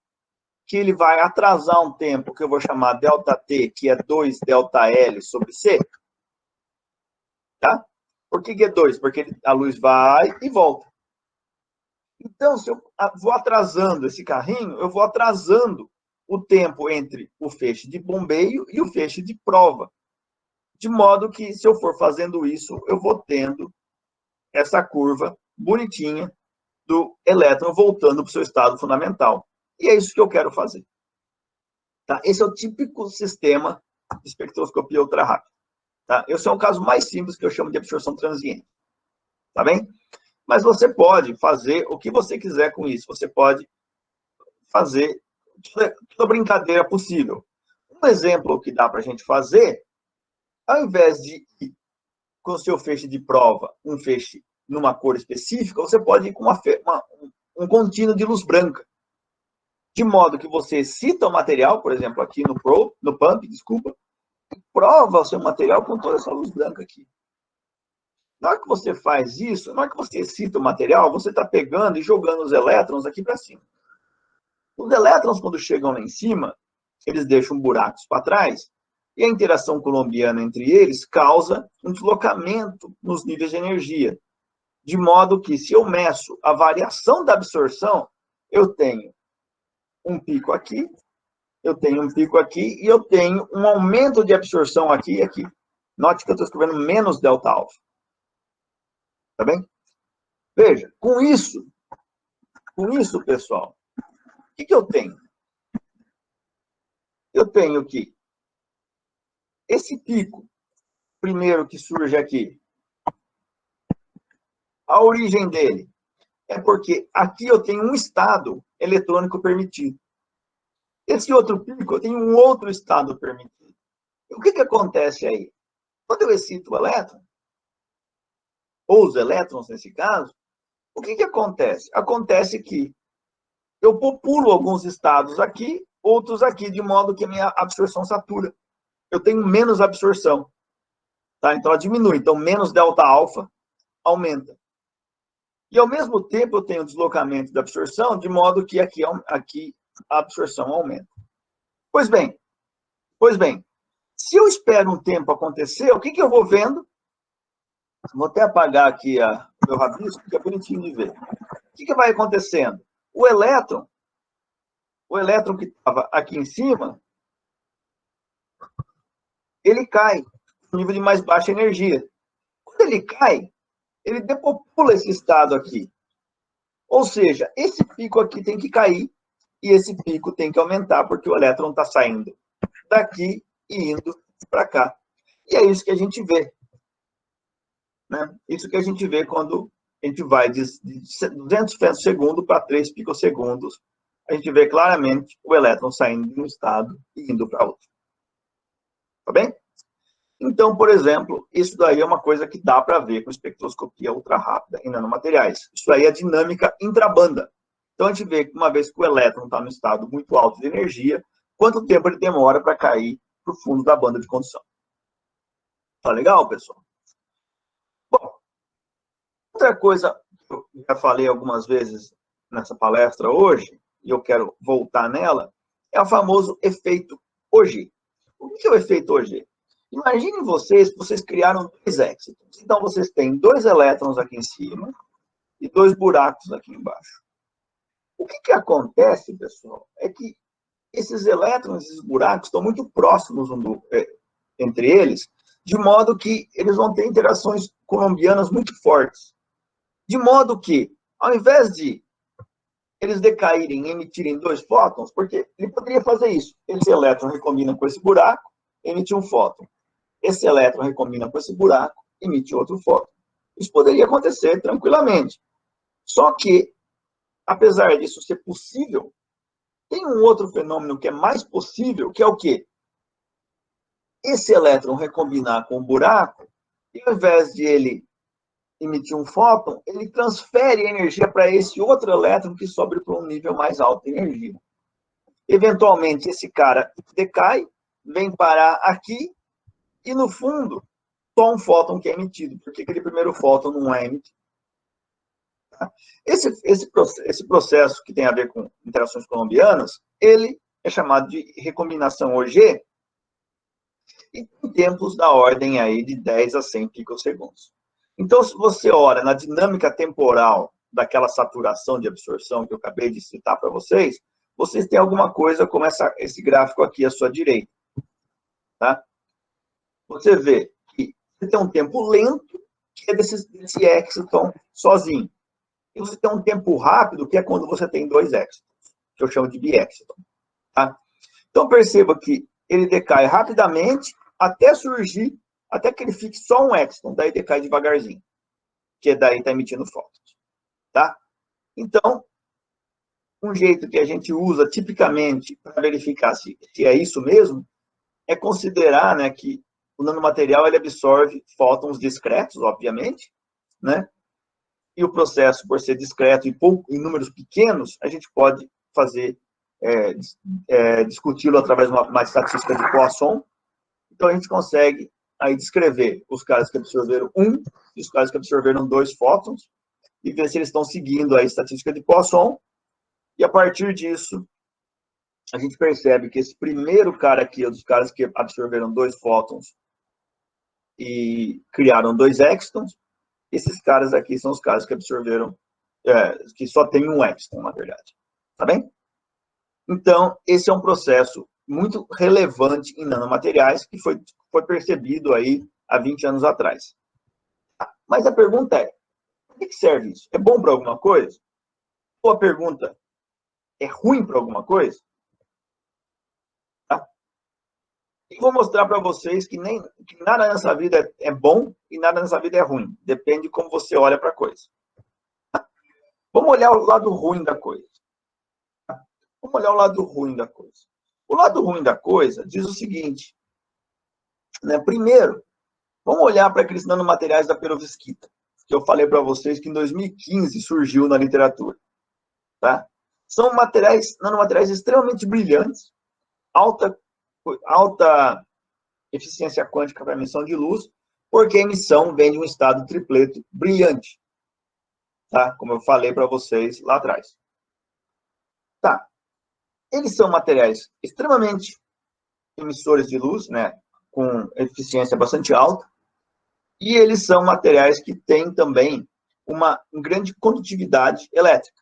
que ele vai atrasar um tempo que eu vou chamar ΔT, que é 2ΔL sobre c? Tá? Por que é 2? Porque a luz vai e volta. Então, se eu vou atrasando esse carrinho, eu vou atrasando o tempo entre o feixe de bombeio e o feixe de prova. De modo que, se eu for fazendo isso, eu vou tendo essa curva bonitinha do elétron voltando para o seu estado fundamental. E é isso que eu quero fazer. Tá? Esse é o típico sistema de espectroscopia ultra-rápida. Tá? Esse é um caso mais simples que eu chamo de absorção transiente. Tá bem? Mas você pode fazer o que você quiser com isso. Você pode fazer toda brincadeira possível. Um exemplo que dá para a gente fazer, ao invés de ir com o seu feixe de prova, um feixe numa cor específica, você pode ir com um contínuo de luz branca. De modo que você excita o material, por exemplo, aqui no pump, desculpa, e prova o seu material com toda essa luz branca aqui. Na hora que você faz isso, na hora que você excita o material, você está pegando e jogando os elétrons aqui para cima. Os elétrons, quando chegam lá em cima, eles deixam buracos para trás, e a interação coulombiana entre eles causa um deslocamento nos níveis de energia. De modo que, se eu meço a variação da absorção, eu tenho um pico aqui, eu tenho um pico aqui, e eu tenho um aumento de absorção aqui e aqui. Note que eu estou escrevendo menos delta alfa. Tá bem? Veja, com isso, pessoal, o que eu tenho? Eu tenho que esse pico, primeiro que surge aqui, a origem dele é porque aqui eu tenho um estado eletrônico permitido. Esse outro pico, eu tenho um outro estado permitido. E o que acontece aí? Quando eu excito o elétron, ou os elétrons nesse caso, o que acontece? Acontece que eu populo alguns estados aqui, outros aqui, de modo que a minha absorção satura. Eu tenho menos absorção. Tá? Então, ela diminui. Então, menos delta alfa aumenta. E, ao mesmo tempo, eu tenho deslocamento da absorção, de modo que aqui a absorção aumenta. Pois bem, se eu espero um tempo acontecer, o que eu vou vendo? Vou até apagar aqui o meu rabisco, que é bonitinho de ver. O que vai acontecendo? O elétron que estava aqui em cima, ele cai no nível de mais baixa energia. Quando ele cai, ele depopula esse estado aqui. Ou seja, esse pico aqui tem que cair e esse pico tem que aumentar, porque o elétron está saindo daqui e indo para cá. E é isso que a gente vê. Né? Isso que a gente vê quando a gente vai de 200 femtosegundos para 3 picosegundos. A gente vê claramente o elétron saindo de um estado e indo para outro. Tá bem? Então, por exemplo, isso daí é uma coisa que dá para ver com espectroscopia ultra rápida em nanomateriais. Isso aí é dinâmica intrabanda. Então, a gente vê que uma vez que o elétron está no estado muito alto de energia, quanto tempo ele demora para cair para o fundo da banda de condução. Tá legal, pessoal? Bom, outra coisa que eu já falei algumas vezes nessa palestra hoje, e eu quero voltar nela, é o famoso efeito OG. O que é o efeito OG? Imaginem vocês que vocês criaram dois éxitos. Então, vocês têm dois elétrons aqui em cima e dois buracos aqui embaixo. O que acontece, pessoal, é que esses elétrons, esses buracos, estão muito próximos entre eles, de modo que eles vão ter interações coulombianas muito fortes. De modo que, ao invés de eles decaírem e emitirem dois fótons, porque ele poderia fazer isso. Esse elétron recombina com esse buraco, emite um fóton. Esse elétron recombina com esse buraco, emite outro fóton. Isso poderia acontecer tranquilamente. Só que, apesar disso ser possível, tem um outro fenômeno que é mais possível, que é o quê? Esse elétron recombinar com o buraco, e ao invés de ele emitir um fóton, ele transfere energia para esse outro elétron que sobe para um nível mais alto de energia. Eventualmente, esse cara decai, vem parar aqui, e no fundo, só um fóton que é emitido, porque aquele primeiro fóton não é emitido. Esse processo que tem a ver com interações coulombianas, ele é chamado de recombinação OG, e tem tempos da ordem aí de 10 a 100 picosegundos. Então, se você olha na dinâmica temporal daquela saturação de absorção que eu acabei de citar para vocês, vocês têm alguma coisa como esse gráfico aqui à sua direita. Tá? Você vê que você tem um tempo lento, que é desse éxito sozinho. E você tem um tempo rápido, que é quando você tem dois éxitos, que eu chamo de biéxito. Tá? Então, perceba que ele decai rapidamente até surgir, até que ele fique só um éxito, daí decai devagarzinho, que daí está emitindo fótons. Tá? Então, um jeito que a gente usa tipicamente para verificar se é isso mesmo, é considerar, né, que o nanomaterial ele absorve fótons discretos, obviamente, né? E o processo, por ser discreto e em números pequenos, a gente pode fazer, discuti-lo através de uma estatística de Poisson. Então, a gente consegue aí descrever os caras que absorveram e os caras que absorveram 2 fótons, e ver se eles estão seguindo a estatística de Poisson. E, a partir disso, a gente percebe que esse primeiro cara aqui é dos caras que absorveram 2 fótons e criaram 2 éxtons. Esses caras aqui são os caras que absorveram, que só tem um éxton, na verdade. Tá bem? Então, esse é um processo muito relevante em nanomateriais que foi percebido aí há 20 anos atrás. Mas a pergunta é, para que serve isso? É bom para alguma coisa? Ou a pergunta, é ruim para alguma coisa? Tá? E vou mostrar para vocês que nada nessa vida é bom e nada nessa vida é ruim. Depende de como você olha para a coisa. Vamos olhar o lado ruim da coisa. Vamos olhar o lado ruim da coisa. O lado ruim da coisa diz o seguinte, né? Primeiro, vamos olhar para aqueles nanomateriais da perovskita, que eu falei para vocês que em 2015 surgiu na literatura. Tá? São nanomateriais extremamente brilhantes, alta eficiência quântica para emissão de luz, porque a emissão vem de um estado tripleto brilhante. Tá? Como eu falei para vocês lá atrás. Tá. Eles são materiais extremamente emissores de luz, né, com eficiência bastante alta, e eles são materiais que têm também uma grande condutividade elétrica.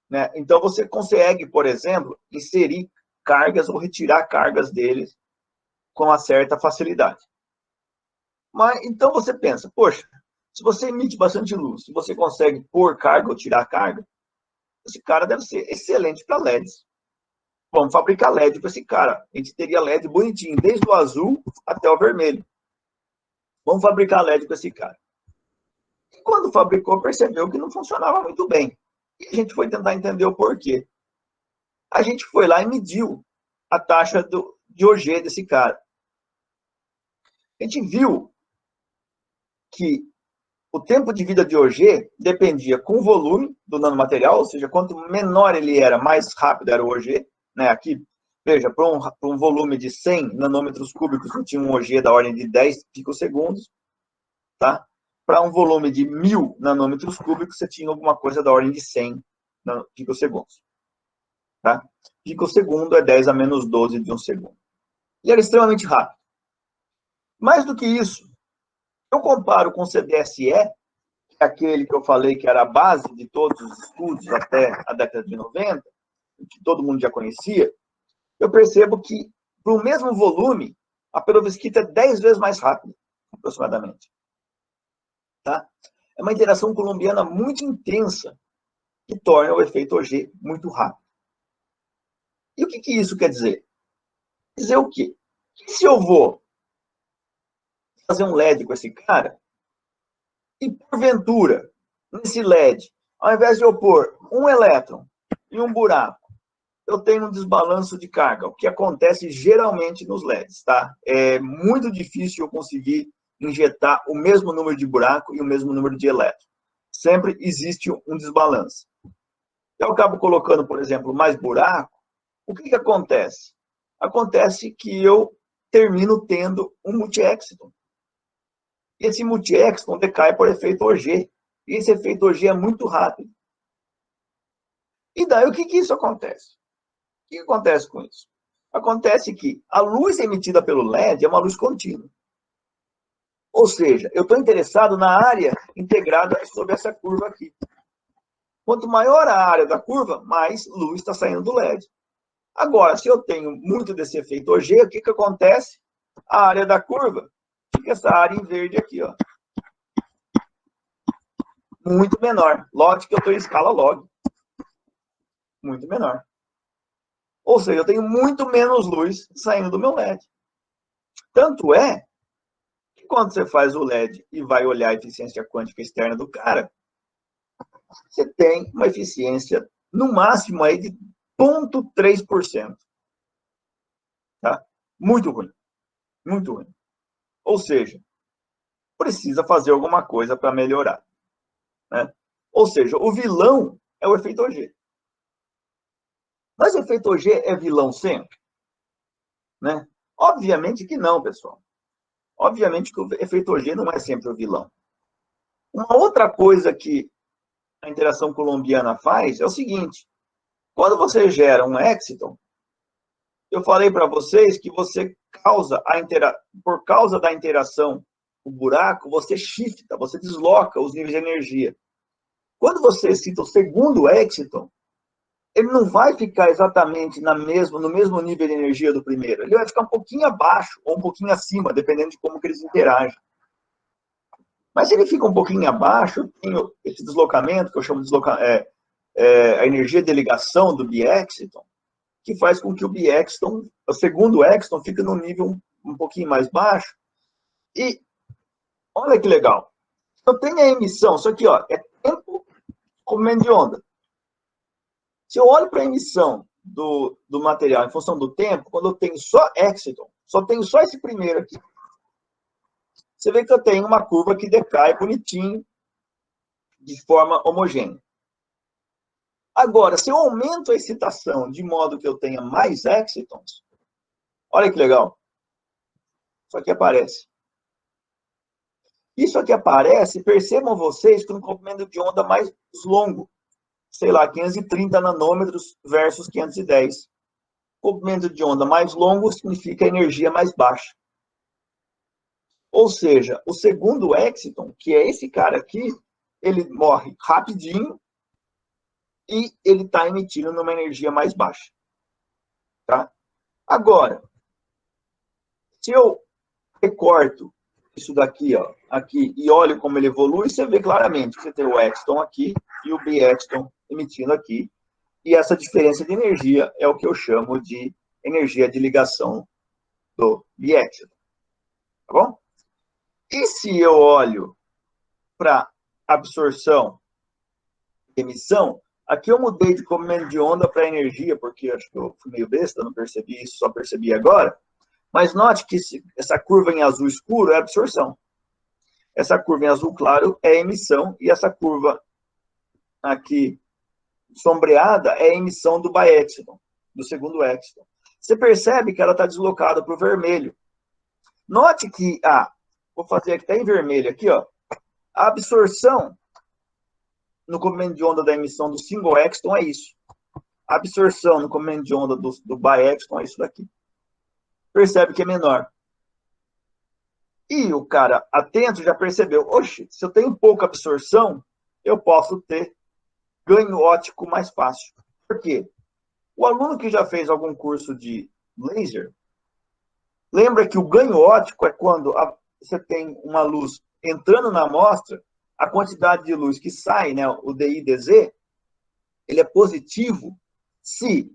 Né? Então, você consegue, por exemplo, inserir cargas ou retirar cargas deles com uma certa facilidade. Mas, então, você pensa, poxa, se você emite bastante luz, se você consegue pôr carga ou tirar carga, esse cara deve ser excelente para LEDs. Vamos fabricar LED para esse cara. A gente teria LED bonitinho, desde o azul até o vermelho. Vamos fabricar LED para esse cara. E quando fabricou, percebeu que não funcionava muito bem. E a gente foi tentar entender o porquê. A gente foi lá e mediu a taxa de OG desse cara. A gente viu que o tempo de vida de OG dependia com o volume do nanomaterial, ou seja, quanto menor ele era, mais rápido era o OG. Né? Aqui, Veja, para um volume de 100 nanômetros cúbicos, eu tinha um OG da ordem de 10 picosegundos, tá? Para um volume de 1000 nanômetros cúbicos, você tinha alguma coisa da ordem de 100 picosegundos, tá? Picosegundo é 10 a menos 12 de um segundo. E era extremamente rápido. Mais do que isso, eu comparo com o CDSE, que é aquele que eu falei que era a base de todos os estudos até a década de 90, que todo mundo já conhecia, eu percebo que, para o mesmo volume, a perovskita é 10 vezes mais rápida, aproximadamente. Tá? É uma interação coulombiana muito intensa, que torna o efeito OG muito rápido. E o que isso quer dizer? Quer dizer o quê? Que se eu vou fazer um LED com esse cara, e porventura, nesse LED, ao invés de eu pôr um elétron e um buraco, eu tenho um desbalanço de carga, o que acontece geralmente nos LEDs, tá? É muito difícil eu conseguir injetar o mesmo número de buraco e o mesmo número de elétrons. Sempre existe um desbalanço. Eu acabo colocando, por exemplo, mais buraco, o que acontece? Acontece que eu termino tendo um multi-exciton. E esse multi-exciton decai por efeito OG. E esse efeito OG é muito rápido. E daí, o que isso acontece? O que acontece com isso? Acontece que a luz emitida pelo LED é uma luz contínua. Ou seja, eu estou interessado na área integrada sobre essa curva aqui. Quanto maior a área da curva, mais luz está saindo do LED. Agora, se eu tenho muito desse efeito OG, o que acontece? A área da curva fica essa área em verde aqui, ó. Muito menor. Lote que eu estou em escala log. Muito menor. Ou seja, eu tenho muito menos luz saindo do meu LED. Tanto é que quando você faz o LED e vai olhar a eficiência quântica externa do cara, você tem uma eficiência, no máximo, aí de 0,3%. Tá? Muito ruim. Muito ruim. Ou seja, precisa fazer alguma coisa para melhorar. Né? Ou seja, o vilão é o efeito OG. Mas o efeito OG é vilão sempre? Né? Obviamente que não, pessoal. Obviamente que o efeito OG não é sempre o vilão. Uma outra coisa que a interação coulombiana faz é o seguinte: quando você gera um exciton, eu falei para vocês que você causa por causa da interação o buraco, você shifta, você desloca os níveis de energia. Quando você excita o segundo exciton, ele não vai ficar exatamente no mesmo nível de energia do primeiro. Ele vai ficar um pouquinho abaixo ou um pouquinho acima, dependendo de como que eles interagem. Mas se ele fica um pouquinho abaixo, tem esse deslocamento, que eu chamo de a energia de ligação do biexciton, que faz com que o segundo exciton, fique num nível um pouquinho mais baixo. E olha que legal. Eu tenho a emissão, isso aqui ó, é tempo comprimento de onda. Se eu olho para a emissão do material em função do tempo, quando eu tenho só exciton, só tenho só esse primeiro aqui, você vê que eu tenho uma curva que decai bonitinho, de forma homogênea. Agora, se eu aumento a excitação de modo que eu tenha mais excitons, olha que legal. Isso aqui aparece. Isso aqui aparece, percebam vocês, com um comprimento de onda mais longo. Sei lá, 530 nanômetros versus 510. Comprimento de onda mais longo significa energia mais baixa. Ou seja, o segundo exciton, que é esse cara aqui, ele morre rapidinho e ele está emitindo numa energia mais baixa. Tá? Agora, se eu recorto isso daqui, ó, aqui, e olho como ele evolui, você vê claramente que você tem o exciton aqui e o bi-exciton emitindo aqui. E essa diferença de energia é o que eu chamo de energia de ligação do bi-exciton. Tá bom? E se eu olho para absorção e emissão, aqui eu mudei de comprimento de onda para energia, porque acho que eu fui meio besta, não percebi isso, só percebi agora. Mas note que essa curva em azul escuro é absorção. Essa curva em azul claro é emissão, e essa curva aqui sombreada é a emissão do bi-exciton, do segundo exciton. você percebe que ela está deslocada para o vermelho. Note que, vou fazer aqui, está em vermelho aqui, ó, a absorção no comprimento de onda da emissão do single exton é isso. A absorção no comprimento de onda do bi-exton é isso daqui. Percebe que é menor. E o cara atento já percebeu, oxe, se eu tenho pouca absorção, eu posso ter ganho óptico mais fácil. Por quê? O aluno que já fez algum curso de laser, lembra que o ganho óptico é quando você tem uma luz entrando na amostra, a quantidade de luz que sai, né, o DI/DZ, ele é positivo se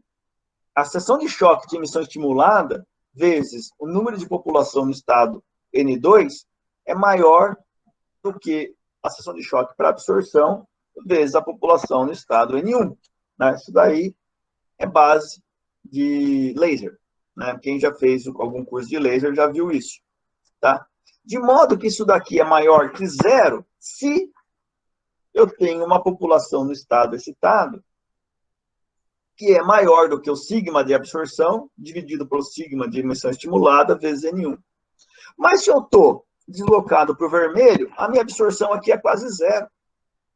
a seção de choque de emissão estimulada vezes o número de população no estado N2 é maior do que a seção de choque para absorção vezes a população no estado N1. Né? Isso daí é base de laser. Né? Quem já fez algum curso de laser já viu isso. Tá? De modo que isso daqui é maior que zero se eu tenho uma população no estado excitado que é maior do que o sigma de absorção dividido pelo sigma de emissão estimulada vezes N1. Mas se eu estou deslocado para o vermelho, a minha absorção aqui é quase zero.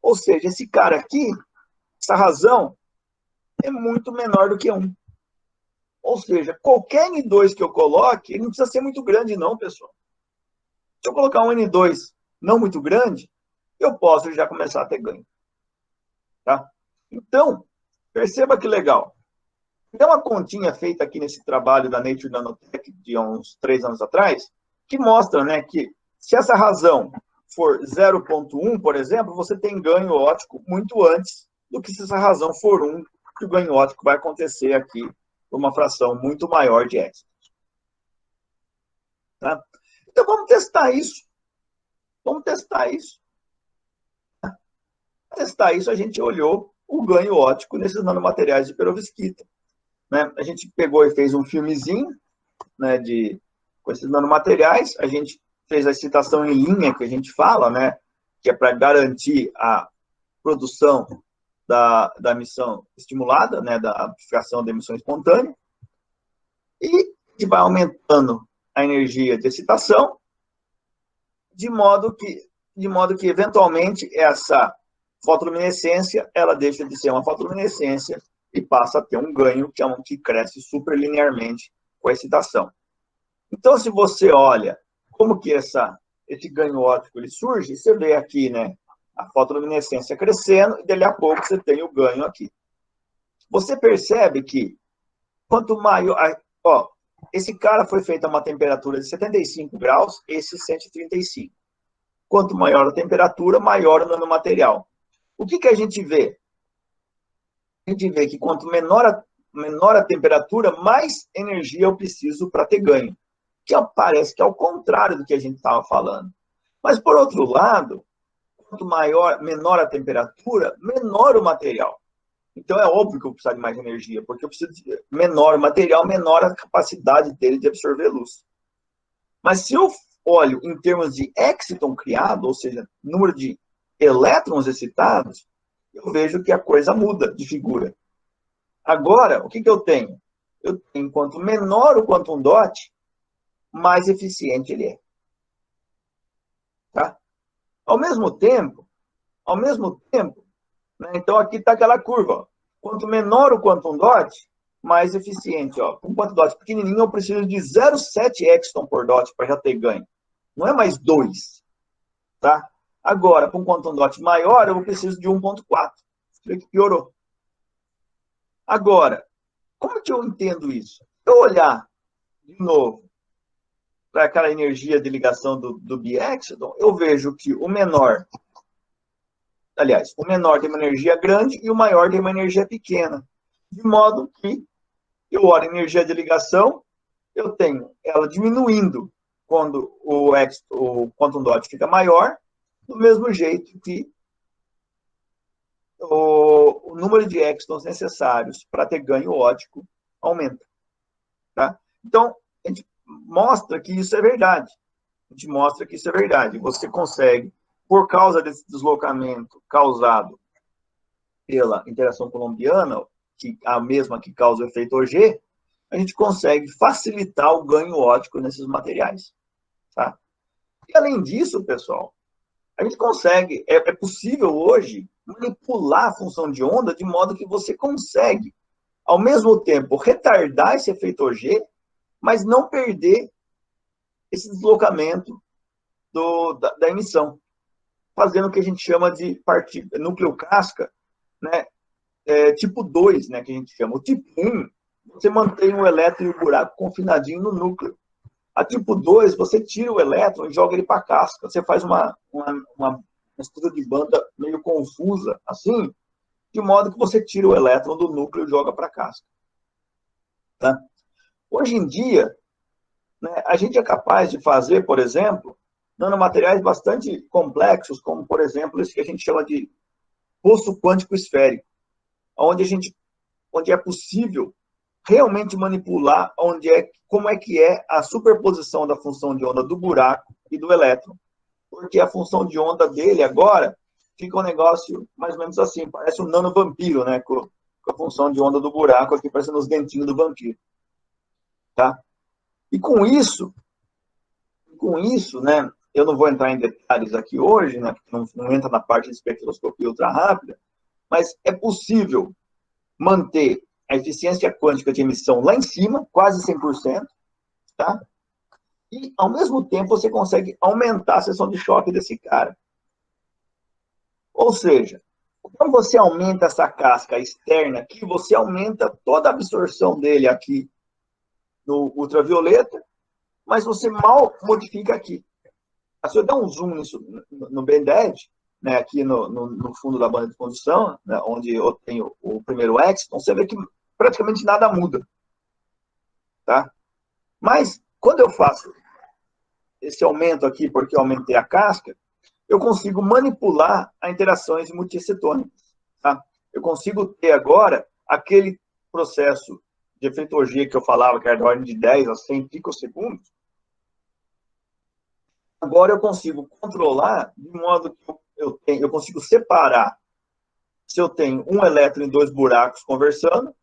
Ou seja, esse cara aqui, essa razão, é muito menor do que 1. Ou seja, qualquer N2 que eu coloque, ele não precisa ser muito grande não, pessoal. Se eu colocar um N2 não muito grande, eu posso já começar a ter ganho. Tá? Então, perceba que legal. Tem uma continha feita aqui nesse trabalho da Nature Nanotech de uns 3 anos atrás, que mostra, né, que se essa razão for 0,1, por exemplo, você tem ganho óptico muito antes do que se essa razão for 1, que o ganho óptico vai acontecer aqui por uma fração muito maior de x. Tá? Então, vamos testar isso. Vamos testar isso. Para testar isso, a gente olhou o ganho óptico nesses nanomateriais de perovskita. Né? A gente pegou e fez um filmezinho, né, com esses nanomateriais, a gente fez a excitação em linha, que a gente fala, né, que é para garantir a produção da emissão estimulada, né, da amplificação da emissão espontânea, e a gente vai aumentando a energia de excitação, de modo que eventualmente essa fotoluminescência, ela deixa de ser uma fotoluminescência e passa a ter um ganho que cresce superlinearmente com a excitação. Então, se você olha como que esse ganho óptico ele surge, você vê aqui, né, a fotoluminescência crescendo e dali a pouco você tem o ganho aqui. Você percebe que quanto maior... esse cara foi feito a uma temperatura de 75 graus, esse 135. Quanto maior a temperatura, maior o nanomaterial. O que a gente vê? A gente vê que quanto menor a temperatura, mais energia eu preciso para ter ganho. Que parece que é o contrário do que a gente estava falando. Mas, por outro lado, quanto menor a temperatura, menor o material. Então, é óbvio que eu preciso de mais energia, porque eu preciso de menor o material, menor a capacidade dele de absorver luz. Mas se eu olho em termos de exciton criado, ou seja, número de elétrons excitados, eu vejo que a coisa muda de figura. Agora, o que eu tenho? Eu tenho, quanto menor o quantum dot, mais eficiente ele é. Tá? Ao mesmo tempo, né, então aqui está aquela curva. Ó. Quanto menor o quantum dot, mais eficiente. Ó. Com quantum dot pequenininho, eu preciso de 0,7 exton por dot para já ter ganho. Não é mais 2. Tá? Agora, com quantum dot maior, eu preciso de 1,4. Você vê que piorou. Agora, como que eu entendo isso? Se eu olhar de novo para aquela energia de ligação do biexidon, eu vejo que o menor tem uma energia grande e o maior tem uma energia pequena. De modo que eu olho a energia de ligação, eu tenho ela diminuindo quando o quantum dot fica maior, do mesmo jeito que o número de extons necessários para ter ganho óptico aumenta. Tá? Então, a gente mostra que isso é verdade. Você consegue, por causa desse deslocamento causado pela interação colombiana, que a mesma que causa o efeito Auger, a gente consegue facilitar o ganho óptico nesses materiais. Tá? E além disso, pessoal, a gente consegue, é possível hoje manipular a função de onda de modo que você consegue, ao mesmo tempo, retardar esse efeito G, mas não perder esse deslocamento da emissão, fazendo o que a gente chama de núcleo casca, né? Tipo 2, né, que a gente chama. O tipo 1, você mantém o elétron e o buraco confinadinho no núcleo. A tipo 2, você tira o elétron e joga ele para a casca. Você faz uma estrutura de banda meio confusa, assim, de modo que você tira o elétron do núcleo e joga para a casca. Tá? Hoje em dia, né, a gente é capaz de fazer, por exemplo, nanomateriais bastante complexos, como, por exemplo, esse que a gente chama de poço quântico esférico, onde é possível realmente manipular como é que é a superposição da função de onda do buraco e do elétron. Porque a função de onda dele agora fica um negócio mais ou menos assim, parece um nanovampiro, né? Com a função de onda do buraco aqui, parecendo os dentinhos do vampiro. Tá? E com isso, né, eu não vou entrar em detalhes aqui hoje, né, porque não entra na parte de espectroscopia ultra rápida, mas é possível manter a eficiência quântica de emissão lá em cima, quase 100%, tá? E, ao mesmo tempo, você consegue aumentar a seção de choque desse cara. Ou seja, quando você aumenta essa casca externa aqui, você aumenta toda a absorção dele aqui no ultravioleta, mas você mal modifica aqui. Se eu der um zoom nisso, no BNDED, né, aqui no fundo da banda de condução, né, onde eu tenho o primeiro exciton, você vê que praticamente nada muda. Tá? Mas, quando eu faço esse aumento aqui, porque eu aumentei a casca, eu consigo manipular as interações multicetônicas. Tá? Eu consigo ter agora aquele processo de efeito G que eu falava, que era da ordem de 10 a 100 picosegundos. Agora eu consigo controlar de modo que eu consigo separar se eu tenho um elétron em dois buracos conversando,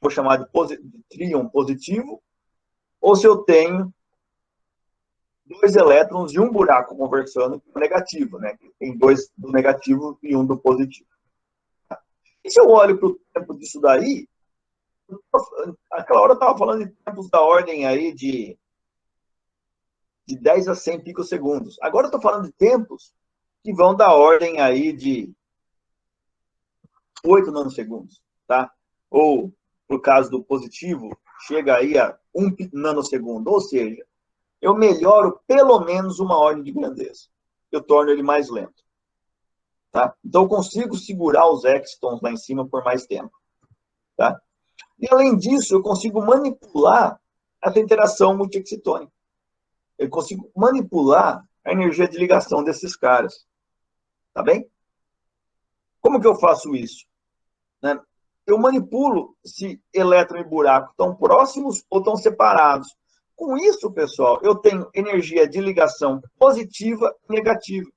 vou chamar de tríon positivo, ou se eu tenho dois elétrons de um buraco conversando com o negativo, né? Tem dois do negativo e um do positivo. E se eu olho para o tempo disso daí, aquela hora eu estava falando de tempos da ordem aí de 10 a 100 picosegundos. Agora eu estou falando de tempos que vão da ordem aí de 8 nanosegundos, tá? Ou, no caso do positivo, chega aí a 1 nanosegundo. Ou seja, eu melhoro pelo menos uma ordem de grandeza. Eu torno ele mais lento. Tá? Então, eu consigo segurar os excitons lá em cima por mais tempo. Tá? E, além disso, eu consigo manipular essa interação multiexcitônica. Eu consigo manipular a energia de ligação desses caras. Tá bem? Como que eu faço isso? Né? Eu manipulo se elétron e buraco estão próximos ou estão separados. Com isso, pessoal, eu tenho energia de ligação positiva e negativa.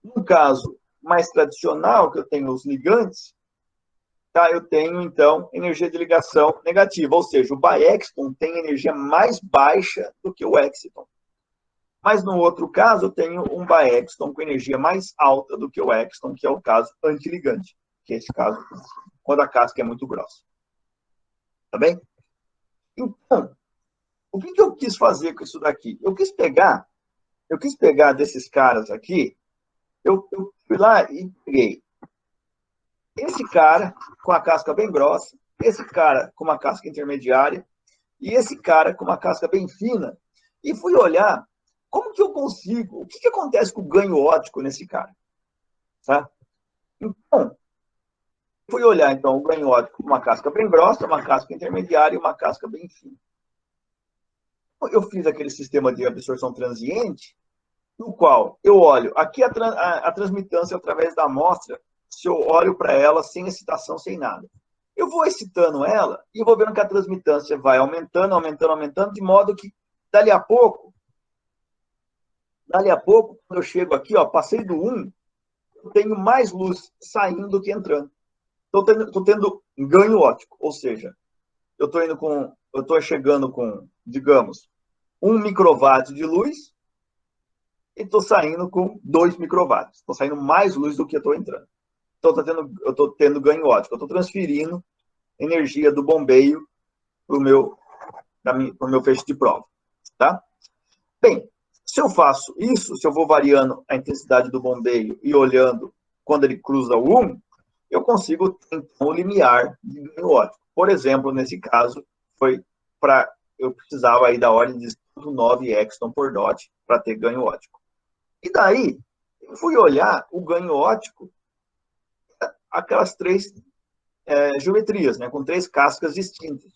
No caso mais tradicional, que eu tenho os ligantes, tá? Eu tenho, então, energia de ligação negativa, ou seja, o biexton tem energia mais baixa do que o exciton. Mas, no outro caso, eu tenho um biexton com energia mais alta do que o exciton, que é o caso antiligante, que é esse caso quando a casca é muito grossa. Tá bem? Então, o que eu quis fazer com isso daqui? Eu quis pegar desses caras aqui, eu fui lá e peguei esse cara com a casca bem grossa, esse cara com uma casca intermediária e esse cara com uma casca bem fina, e fui olhar como que eu consigo, o que acontece com o ganho óptico nesse cara. Tá? Então, fui olhar então o ganho óptico com uma casca bem grossa, uma casca intermediária e uma casca bem fina. Eu fiz aquele sistema de absorção transiente, no qual eu olho aqui a transmitância através da amostra, se eu olho para ela sem excitação, sem nada. Eu vou excitando ela e vou vendo que a transmitância vai aumentando, aumentando, aumentando, de modo que, dali a pouco, quando eu chego aqui, ó, passei do 1, eu tenho mais luz saindo do que entrando. Estou tendo ganho óptico, ou seja, eu estou chegando com, digamos, 1 microwatt de luz e estou saindo com 2 microwatts. Estou saindo mais luz do que eu estou entrando. Então, eu estou tendo ganho óptico. Eu estou transferindo energia do bombeio para o meu feixe de prova. Tá? Bem, se eu faço isso, se eu vou variando a intensidade do bombeio e olhando quando ele cruza o 1, eu consigo ter então, o limiar de ganho óptico. Por exemplo, nesse caso, eu precisava aí da ordem de 9 exton por dot para ter ganho óptico. E daí, eu fui olhar o ganho óptico, aquelas 3 geometrias, né, com 3 cascas distintas.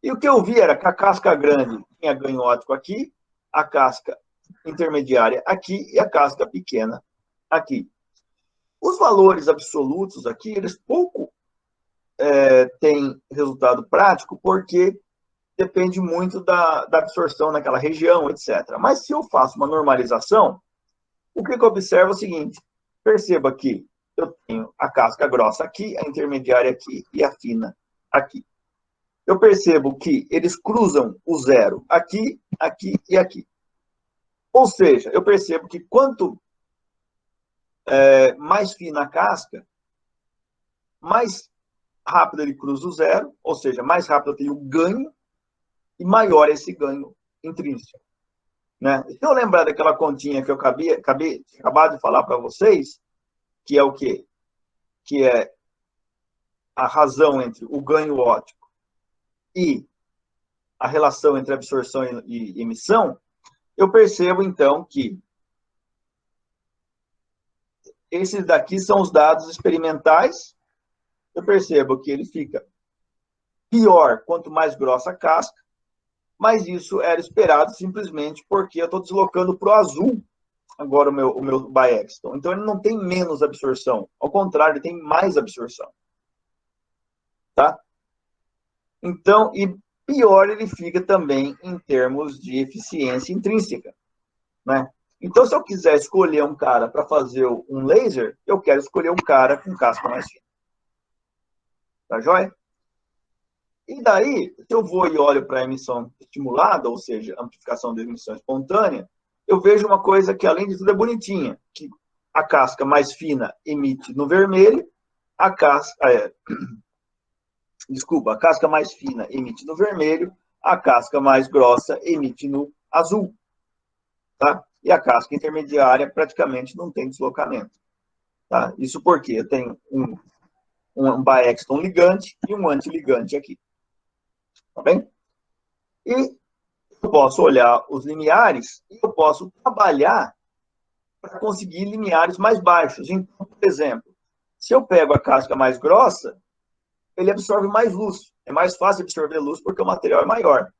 E o que eu vi era que a casca grande tinha ganho óptico aqui, a casca intermediária aqui e a casca pequena aqui. Os valores absolutos aqui, eles pouco têm resultado prático, porque depende muito da absorção naquela região, etc. Mas se eu faço uma normalização, o que eu observo é o seguinte, perceba que eu tenho a casca grossa aqui, a intermediária aqui e a fina aqui. Eu percebo que eles cruzam o zero aqui, aqui e aqui. Ou seja, eu percebo que quanto mais fina a casca, mais rápido ele cruza o zero, ou seja, mais rápido eu tenho ganho e maior esse ganho intrínseco. Né? Se eu lembrar daquela continha que eu acabei de falar para vocês, que é o quê? Que é a razão entre o ganho óptico e a relação entre absorção e emissão, eu percebo, então, que esses daqui são os dados experimentais. Eu percebo que ele fica pior quanto mais grossa a casca, mas isso era esperado simplesmente porque eu estou deslocando para o azul agora o meu bi-exton. Então, ele não tem menos absorção. Ao contrário, ele tem mais absorção. Tá? Então, e pior ele fica também em termos de eficiência intrínseca. Né? Então, se eu quiser escolher um cara para fazer um laser, eu quero escolher um cara com casca mais fina. Tá joia? E daí, se eu vou e olho para a emissão estimulada, ou seja, amplificação da emissão espontânea, eu vejo uma coisa que, além de tudo, é bonitinha, que a casca mais fina emite no vermelho, a casca mais fina emite no vermelho, a casca mais grossa emite no azul. Tá? E a casca intermediária praticamente não tem deslocamento. Tá? Isso porque eu tenho um bi-exton ligante e um antiligante aqui. Tá bem? E eu posso olhar os limiares e eu posso trabalhar para conseguir limiares mais baixos. Então, por exemplo, se eu pego a casca mais grossa, ele absorve mais luz. É mais fácil absorver luz porque o material é maior.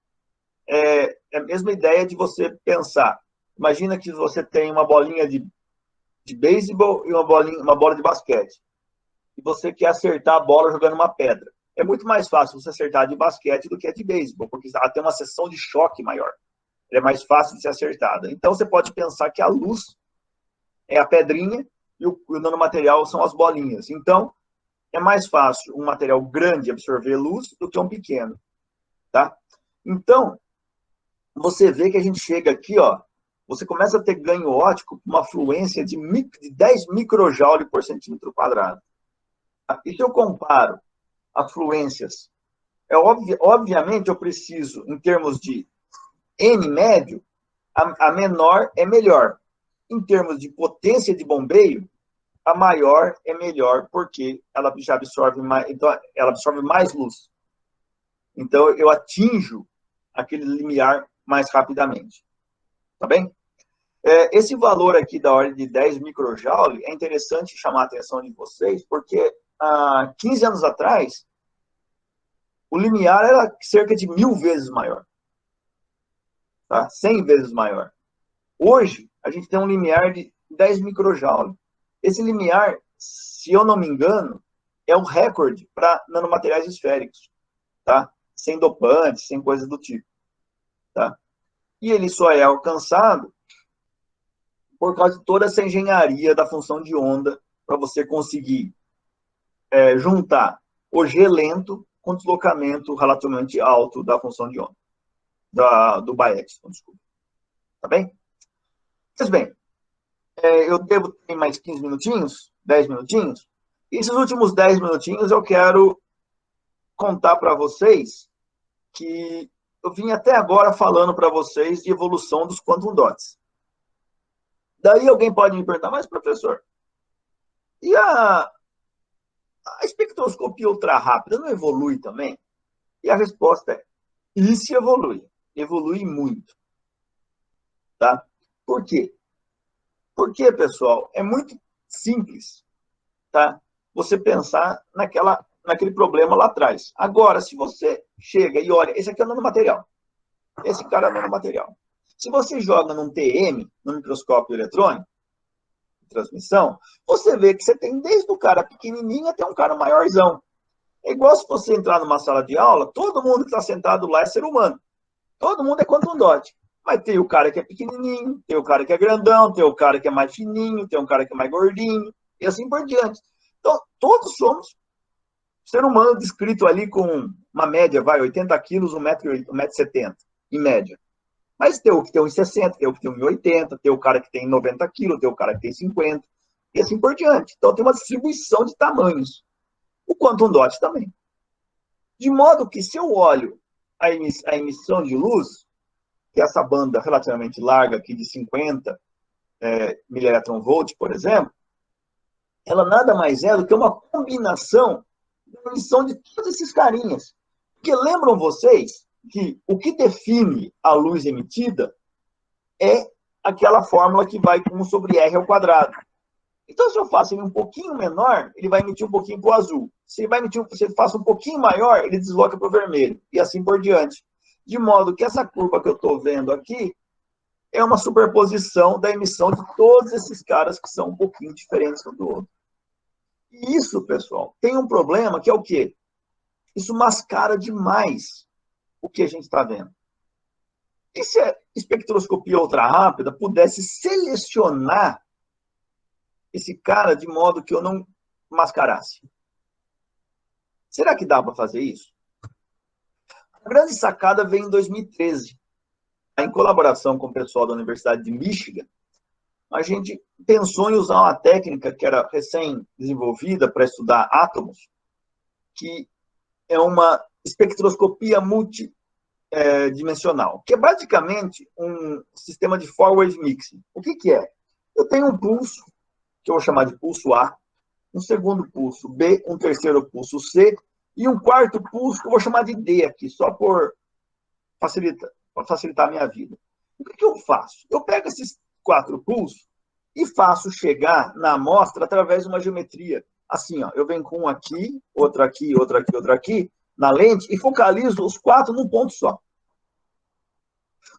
É a mesma ideia de você pensar. Imagina que você tem uma bolinha de beisebol e uma bola de basquete. E você quer acertar a bola jogando uma pedra. É muito mais fácil você acertar de basquete do que de beisebol, porque ela tem uma seção de choque maior. Ela é mais fácil de ser acertada. Então, você pode pensar que a luz é a pedrinha e o nanomaterial são as bolinhas. Então, é mais fácil um material grande absorver luz do que um pequeno. Tá? Então, você vê que a gente chega aqui, ó, você começa a ter ganho óptico com uma fluência de 10 microjoule por centímetro quadrado. E se eu comparo as fluências, obviamente eu preciso, em termos de N médio, a menor é melhor. Em termos de potência de bombeio, a maior é melhor, porque ela já absorve mais, então, ela absorve mais luz. Então, eu atinjo aquele limiar mais rapidamente. Tá bem? Esse valor aqui da ordem de 10 microjoule é interessante chamar a atenção de vocês, porque há 15 anos atrás, o limiar era cerca de 1000 vezes maior. Tá? 100 vezes maior. Hoje, a gente tem um limiar de 10 microjoule. Esse limiar, se eu não me engano, é um recorde para nanomateriais esféricos. Tá? Sem dopantes, sem coisas do tipo. Tá? E ele só é alcançado por causa de toda essa engenharia da função de onda para você conseguir juntar o G lento com deslocamento relativamente alto da função de onda, do Baepsilon, desculpa. Tá bem? Pois bem, eu devo ter mais 15 minutinhos, 10 minutinhos, e esses últimos 10 minutinhos eu quero contar para vocês que eu vim até agora falando para vocês de evolução dos quantum dots. Daí alguém pode me perguntar, mas professor, e a espectroscopia ultra-rápida não evolui também? E a resposta é, isso evolui muito. Tá? Por quê? Porque, pessoal, é muito simples, tá? Você pensar naquele problema lá atrás. Agora, se você chega e olha, esse aqui é nanomaterial, esse cara é nanomaterial. Se você joga num TM, no microscópio eletrônico, de transmissão, você vê que você tem desde o cara pequenininho até um cara maiorzão. É igual se você entrar numa sala de aula, todo mundo que está sentado lá é ser humano. Todo mundo é quantum dot. Mas tem o cara que é pequenininho, tem o cara que é grandão, tem o cara que é mais fininho, tem um cara que é mais gordinho, e assim por diante. Então, todos somos ser humano descrito ali com uma média, 80 quilos, 1,70m, em média. Mas tem o que tem 1,60m, tem o que tem 1,80m, tem o cara que tem 90 quilos, tem o cara que tem 50, e assim por diante. Então, tem uma distribuição de tamanhos. O quantum dot também. De modo que, se eu olho a emissão de luz, que é essa banda relativamente larga aqui de 50 mV, por exemplo, ela nada mais é do que uma combinação da emissão de todos esses carinhas. Porque lembram vocês que o que define a luz emitida é aquela fórmula que vai 1 sobre R ao quadrado. Então, se eu faço ele um pouquinho menor, ele vai emitir um pouquinho para o azul. Se eu faço um pouquinho maior, ele desloca para o vermelho. E assim por diante. De modo que essa curva que eu estou vendo aqui é uma superposição da emissão de todos esses caras que são um pouquinho diferentes um do outro. E isso, pessoal, tem um problema que é o quê? Isso mascara demais o que a gente está vendo. E se a espectroscopia ultra-rápida pudesse selecionar esse cara de modo que eu não mascarasse? Será que dá para fazer isso? A grande sacada veio em 2013. Em colaboração com o pessoal da Universidade de Michigan, a gente pensou em usar uma técnica que era recém-desenvolvida para estudar átomos, que é uma espectroscopia multidimensional, que é basicamente um sistema de forward mixing. O que é? Eu tenho um pulso, que eu vou chamar de pulso A, um segundo pulso B, um terceiro pulso C, e um quarto pulso que eu vou chamar de D aqui, só para facilitar a minha vida. O que eu faço? Eu pego esses 4 pulsos e faço chegar na amostra através de uma geometria. Assim, ó, eu venho com um aqui, outro aqui, outro aqui, outro aqui, na lente, e focalizo os 4 num ponto só.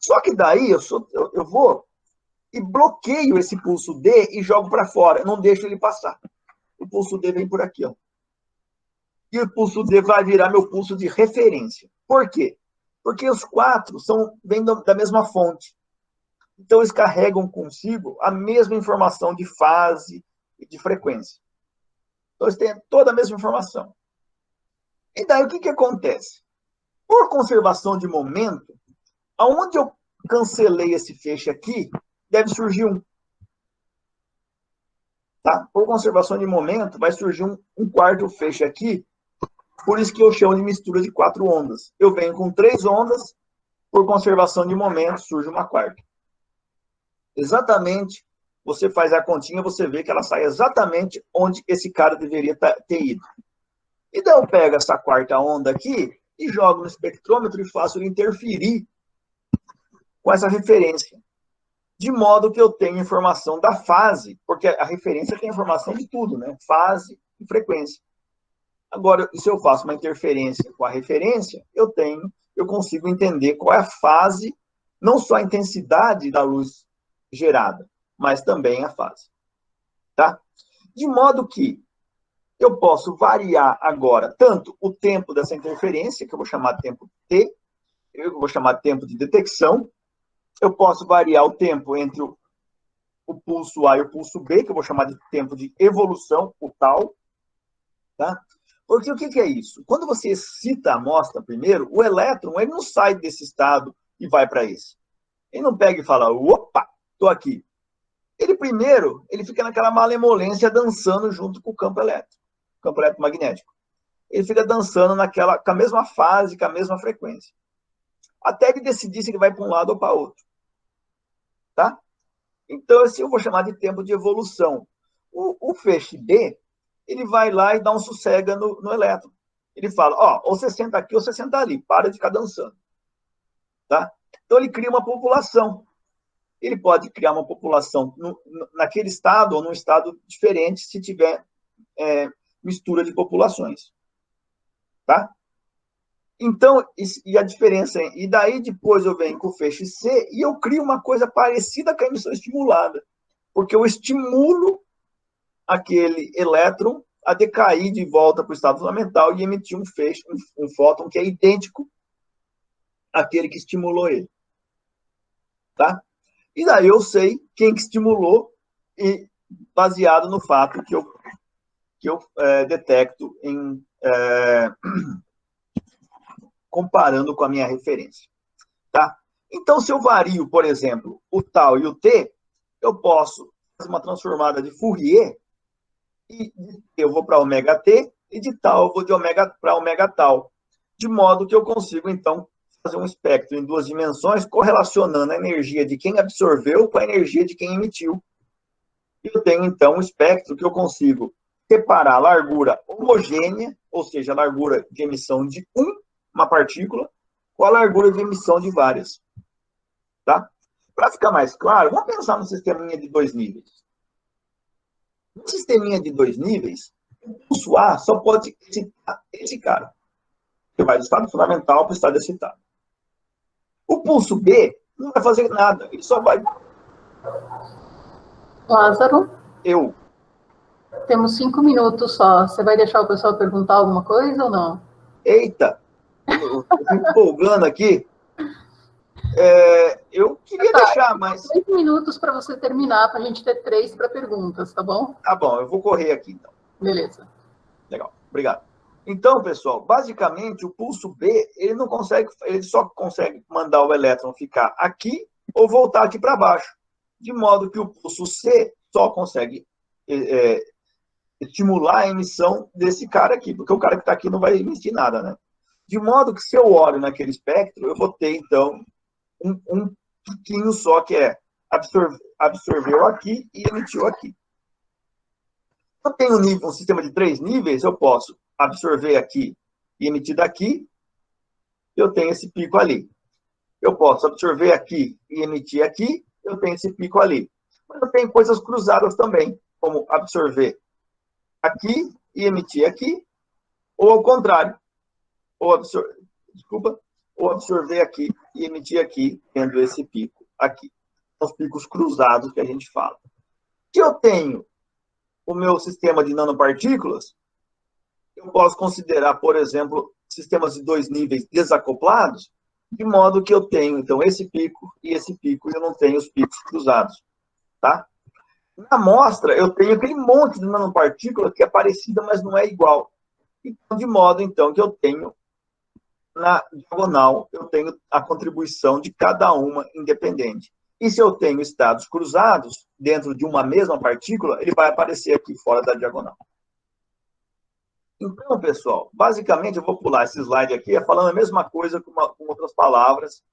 Só que daí eu vou e bloqueio esse pulso D e jogo para fora, não deixo ele passar. O pulso D vem por aqui, ó. E o pulso D vai virar meu pulso de referência. Por quê? Porque os 4 vêm da mesma fonte. Então, eles carregam consigo a mesma informação de fase e de frequência. Então, eles têm toda a mesma informação. E daí, o que acontece? Por conservação de momento, aonde eu cancelei esse feixe aqui, deve surgir um. Tá? Por conservação de momento, vai surgir um quarto feixe aqui, por isso que eu chamo de mistura de 4 ondas. Eu venho com 3 ondas, por conservação de momento, surge uma quarta. Exatamente, você faz a continha, você vê que ela sai exatamente onde esse cara deveria ter ido. E daí eu pego essa quarta onda aqui e jogo no espectrômetro e faço ele interferir com essa referência. De modo que eu tenho informação da fase, porque a referência tem informação de tudo, né? Fase e frequência. Agora, se eu faço uma interferência com a referência, eu consigo entender qual é a fase, não só a intensidade da luz gerada, mas também a fase. Tá? De modo que eu posso variar agora tanto o tempo dessa interferência, que eu vou chamar de tempo T, eu vou chamar de tempo de detecção, eu posso variar o tempo entre o pulso A e o pulso B, que eu vou chamar de tempo de evolução, o tal, tá? Porque o que é isso? Quando você excita a amostra primeiro, o elétron ele não sai desse estado e vai para esse. Ele não pega e fala, opa, estou aqui. Ele primeiro, ele fica naquela malemolência dançando junto com o campo elétrico, campo eletromagnético. Ele fica dançando com a mesma fase, com a mesma frequência. Até ele decidir se ele vai para um lado ou para outro. Tá? Então, assim, eu vou chamar de tempo de evolução. O feixe B, ele vai lá e dá um sossega no elétron. Ele fala, ó, ou você senta aqui ou você senta ali, para de ficar dançando. Tá? Então, ele cria uma população. Ele pode criar uma população naquele estado ou num estado diferente se tiver mistura de populações. Tá? Então, e a diferença é, e daí depois eu venho com o feixe C e eu crio uma coisa parecida com a emissão estimulada, porque eu estimulo aquele elétron a decair de volta para o estado fundamental e emitir um feixe, um fóton que é idêntico àquele que estimulou ele. Tá? E daí eu sei quem que estimulou, e baseado no fato que eu detecto comparando com a minha referência. Tá? Então, se eu vario, por exemplo, o tal e o t, eu posso fazer uma transformada de Fourier, e eu vou para ômega t, e de tal eu vou de ômega para ômega tal, de modo que eu consigo, então, fazer um espectro em duas dimensões, correlacionando a energia de quem absorveu com a energia de quem emitiu. E eu tenho, então, um espectro que eu consigo separar a largura homogênea, ou seja, a largura de emissão de uma partícula, com a largura de emissão de várias. Tá? Para ficar mais claro, vamos pensar no sisteminha de 2 níveis. No sisteminha de 2 níveis, o pulso A só pode excitar esse cara, que vai do estado fundamental para o estado excitado. O pulso B não vai fazer nada, ele só vai... Lázaro? Eu. Temos 5 minutos só. Você vai deixar o pessoal perguntar alguma coisa ou não? Eita! Eu estou me empolgando aqui. Eu queria deixar, mas... 3 minutos para você terminar, para a gente ter 3 para perguntas, tá bom? Tá bom, eu vou correr aqui, então. Beleza. Legal, obrigado. Então, pessoal, basicamente, o pulso B, ele só consegue mandar o elétron ficar aqui ou voltar aqui para baixo. De modo que o pulso C só consegue estimular a emissão desse cara aqui, porque o cara que está aqui não vai emitir nada, né? De modo que, se eu olho naquele espectro, eu vou ter, então, um piquinho só, que é absorveu aqui e emitiu aqui. Se eu tenho um sistema de 3 níveis, eu posso absorver aqui e emitir daqui, eu tenho esse pico ali. Eu posso absorver aqui e emitir aqui, eu tenho esse pico ali. Mas eu tenho coisas cruzadas também, como absorver aqui e emitir aqui, ou ao contrário, ou absorver aqui e emitir aqui, tendo esse pico aqui. São os picos cruzados que a gente fala. Se eu tenho o meu sistema de nanopartículas, eu posso considerar, por exemplo, sistemas de 2 níveis desacoplados, de modo que eu tenho, então, esse pico e eu não tenho os picos cruzados. Tá? Na amostra, eu tenho aquele monte de nanopartícula que é parecida, mas não é igual. Então, de modo, então, que eu tenho, na diagonal, eu tenho a contribuição de cada uma independente. E se eu tenho estados cruzados dentro de uma mesma partícula, ele vai aparecer aqui fora da diagonal. Então, pessoal, basicamente, eu vou pular esse slide aqui, falando a mesma coisa com outras palavras,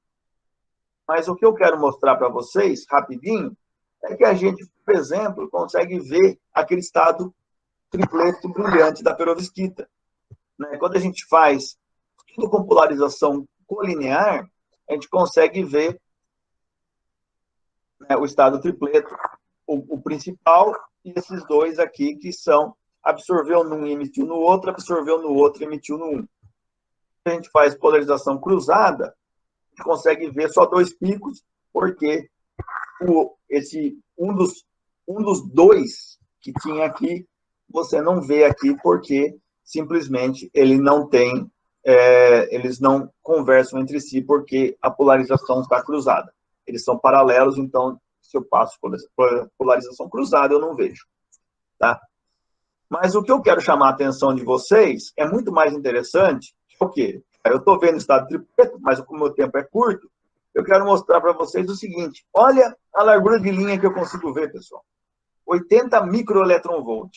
mas o que eu quero mostrar para vocês, rapidinho, é que a gente, por exemplo, consegue ver aquele estado tripleto brilhante da perovskita. Né? Quando a gente faz tudo com polarização colinear, a gente consegue ver, né, o estado tripleto, o principal, e esses dois aqui que são absorveu num e emitiu no outro, absorveu no outro e emitiu no um. A gente faz polarização cruzada, a gente consegue ver só 2 picos, porque um dos 2 que tinha aqui, você não vê aqui, porque simplesmente ele não tem, eles não conversam entre si, porque a polarização está cruzada. Eles são paralelos, então, se eu passo polarização cruzada, eu não vejo. Tá? Mas o que eu quero chamar a atenção de vocês é muito mais interessante, que é o quê? Eu estou vendo o estado tripleto, mas como o meu tempo é curto, eu quero mostrar para vocês o seguinte. Olha a largura de linha que eu consigo ver, pessoal. 80 microelectronvolt.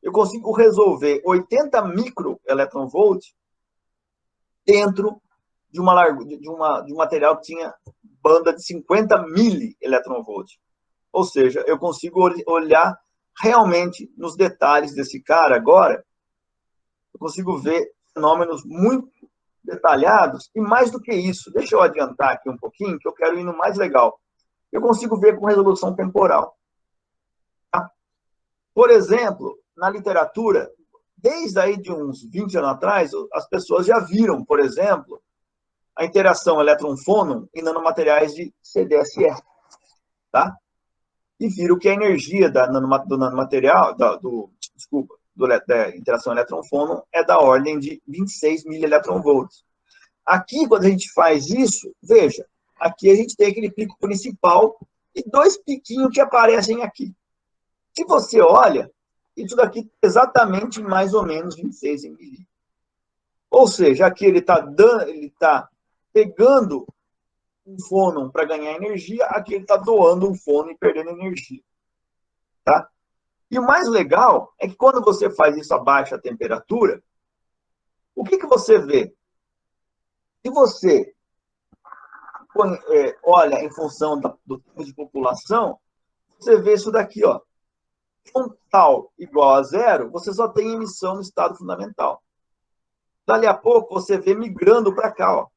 Eu consigo resolver 80 microelectronvolt dentro de um material que tinha banda de 50 milielectronvolt. Ou seja, eu consigo olhar realmente nos detalhes desse cara agora, eu consigo ver fenômenos muito detalhados, e mais do que isso, deixa eu adiantar aqui um pouquinho, que eu quero ir no mais legal. Eu consigo ver com resolução temporal. Tá? Por exemplo, na literatura, desde aí de uns 20 anos atrás, as pessoas já viram, por exemplo, a interação elétron-fônon em nanomateriais de CDSE, tá? E viram que a energia do nanomaterial, da interação elétron-fônon é da ordem de 26 milielectronvolts. Aqui, quando a gente faz isso, veja, aqui a gente tem aquele pico principal e dois piquinhos que aparecem aqui. Se você olha, isso daqui é exatamente mais ou menos 26 mili. Ou seja, aqui ele está pegando um fônon para ganhar energia, aqui ele está doando um fônon e perdendo energia. Tá? E o mais legal é que quando você faz isso a baixa temperatura, o que você vê? Se você olha em função do tipo de população, você vê isso daqui, ó. Um tal igual a zero, você só tem emissão no estado fundamental. Dali a pouco, você vê migrando para cá, ó.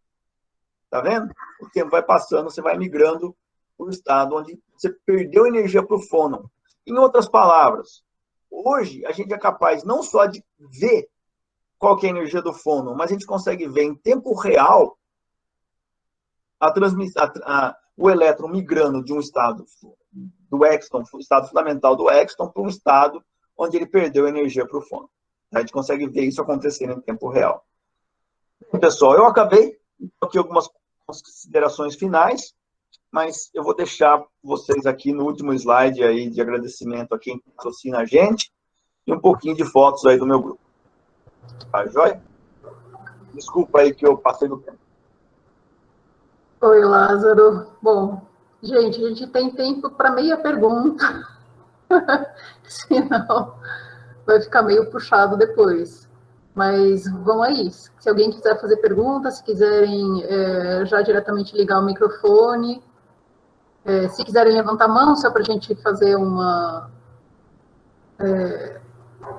Tá vendo? O tempo vai passando, você vai migrando para o estado onde você perdeu energia para o fônon. Em outras palavras, hoje a gente é capaz não só de ver qual que é a energia do fônon, mas a gente consegue ver em tempo real o elétron migrando de um estado do exton, o estado fundamental do exton, para um estado onde ele perdeu energia para o fônon. A gente consegue ver isso acontecendo em tempo real. Pessoal, eu acabei aqui algumas considerações finais, mas eu vou deixar vocês aqui no último slide aí de agradecimento a quem patrocina a gente e um pouquinho de fotos aí do meu grupo. Tá, joia? Desculpa aí que eu passei do tempo. Oi, Lázaro. Bom, gente, a gente tem tempo para meia pergunta, senão vai ficar meio puxado depois. Mas vamos aí. Se alguém quiser fazer perguntas, se quiserem já diretamente ligar o microfone, se quiserem levantar a mão, só para a gente fazer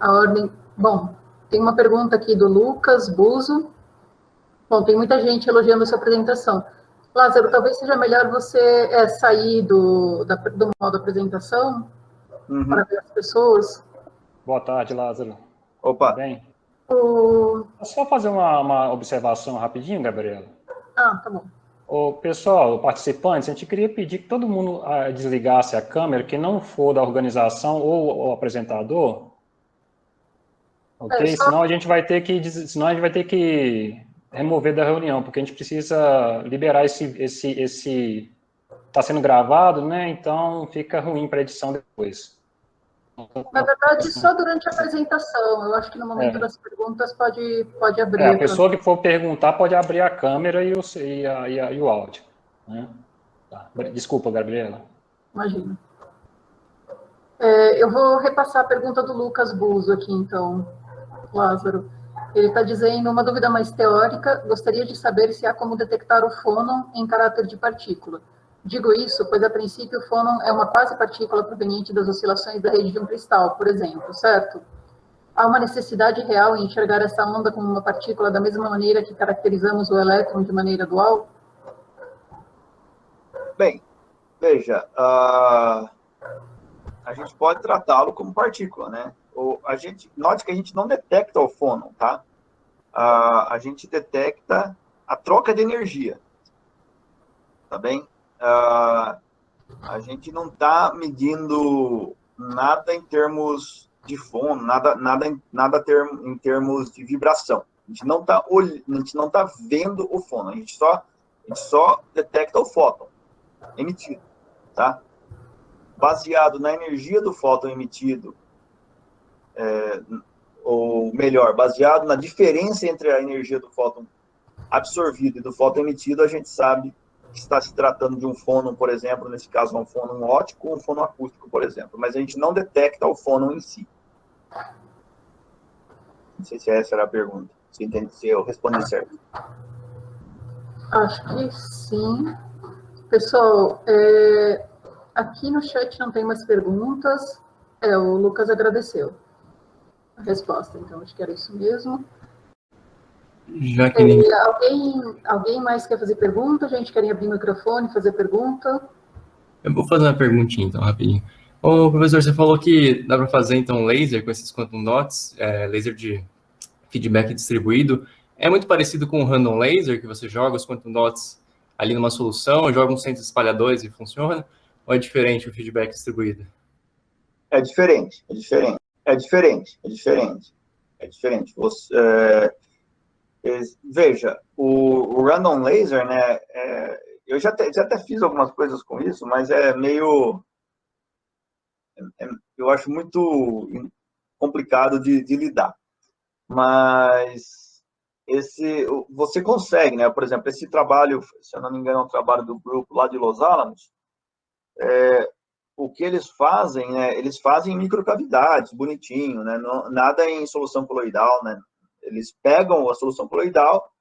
a ordem. Bom, tem uma pergunta aqui do Lucas Buzo. Bom, tem muita gente elogiando a sua apresentação. Lázaro, talvez seja melhor você sair do modo apresentação para ver as pessoas. Boa tarde, Lázaro. Opa. Tudo bem? Só fazer uma observação rapidinho, Gabriela. Tá bom. Pessoal, participantes, a gente queria pedir que todo mundo desligasse a câmera, que não for da organização ou o apresentador, ok? Senão a gente vai ter que remover da reunião, porque a gente precisa liberar esse está sendo gravado, né? Então fica ruim para edição depois. Na verdade, só durante a apresentação. Eu acho que no momento das perguntas pode abrir. A pessoa que for perguntar pode abrir a câmera e o áudio. Né? Tá. Desculpa, Gabriela. Imagina. Eu vou repassar a pergunta do Lucas Buzo aqui, então, Lázaro. Ele está dizendo, uma dúvida mais teórica, gostaria de saber se há como detectar o fônon em caráter de partícula. Digo isso, pois a princípio o fônon é uma quase partícula proveniente das oscilações da rede de um cristal, por exemplo, certo? Há uma necessidade real em enxergar essa onda como uma partícula da mesma maneira que caracterizamos o elétron de maneira dual? Bem, veja, a gente pode tratá-lo como partícula, né? Note que a gente não detecta o fônon, tá? A gente detecta a troca de energia, tá bem? A gente não está medindo nada em termos de fônon, nada em termos de vibração. A gente não está vendo o fônon, a gente só detecta o fóton emitido, tá? Baseado na energia do fóton emitido ou melhor, baseado na diferença entre a energia do fóton absorvido e do fóton emitido, a gente sabe que está se tratando de um fônon, por exemplo, nesse caso, um fônon óptico ou um fônon acústico, por exemplo, mas a gente não detecta o fônon em si. Não sei se essa era a pergunta, se eu respondi certo. Acho que sim. Pessoal, aqui no chat não tem mais perguntas. O Lucas agradeceu a resposta, então acho que era isso mesmo. Já que ninguém... Alguém mais quer fazer pergunta? A gente quer abrir o microfone, fazer pergunta? Eu vou fazer uma perguntinha, então, rapidinho. Ô, professor, você falou que dá para fazer, então, laser com esses quantum dots, laser de feedback distribuído. É muito parecido com o random laser, que você joga os quantum dots ali numa solução, joga uns centros espalhadores e funciona? Ou é diferente o feedback distribuído? É diferente. Veja, o random laser, né, eu já até fiz algumas coisas com isso, mas eu acho muito complicado de lidar. Mas você consegue, né? Por exemplo, esse trabalho, se eu não me engano, é um trabalho do grupo lá de Los Alamos, o que eles fazem, né? Eles fazem microcavidades, bonitinho, né? Nada em solução coloidal, né? Eles pegam a solução coloidal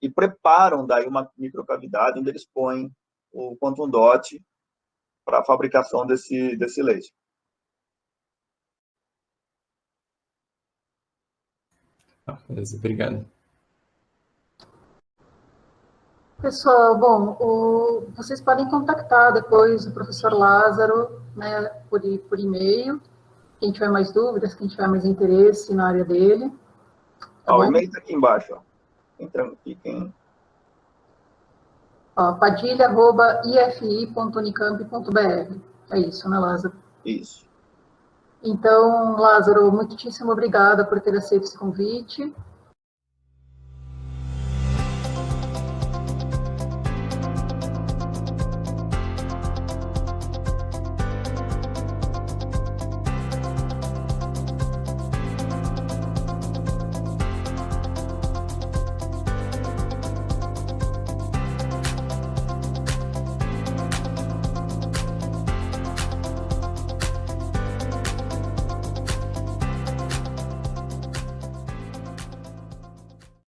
e preparam daí uma microcavidade onde eles põem o quantum dot para a fabricação desse laser. Beleza, obrigado. Pessoal, bom, vocês podem contactar depois o professor Lázaro, né, por e-mail. Quem tiver mais dúvidas, quem tiver mais interesse na área dele. Tá O e-mail está aqui embaixo. Entrando aqui, padilha@ifi.unicamp.br. É isso, né, Lázaro? Isso. Então, Lázaro, muitíssimo obrigada por ter aceito esse convite.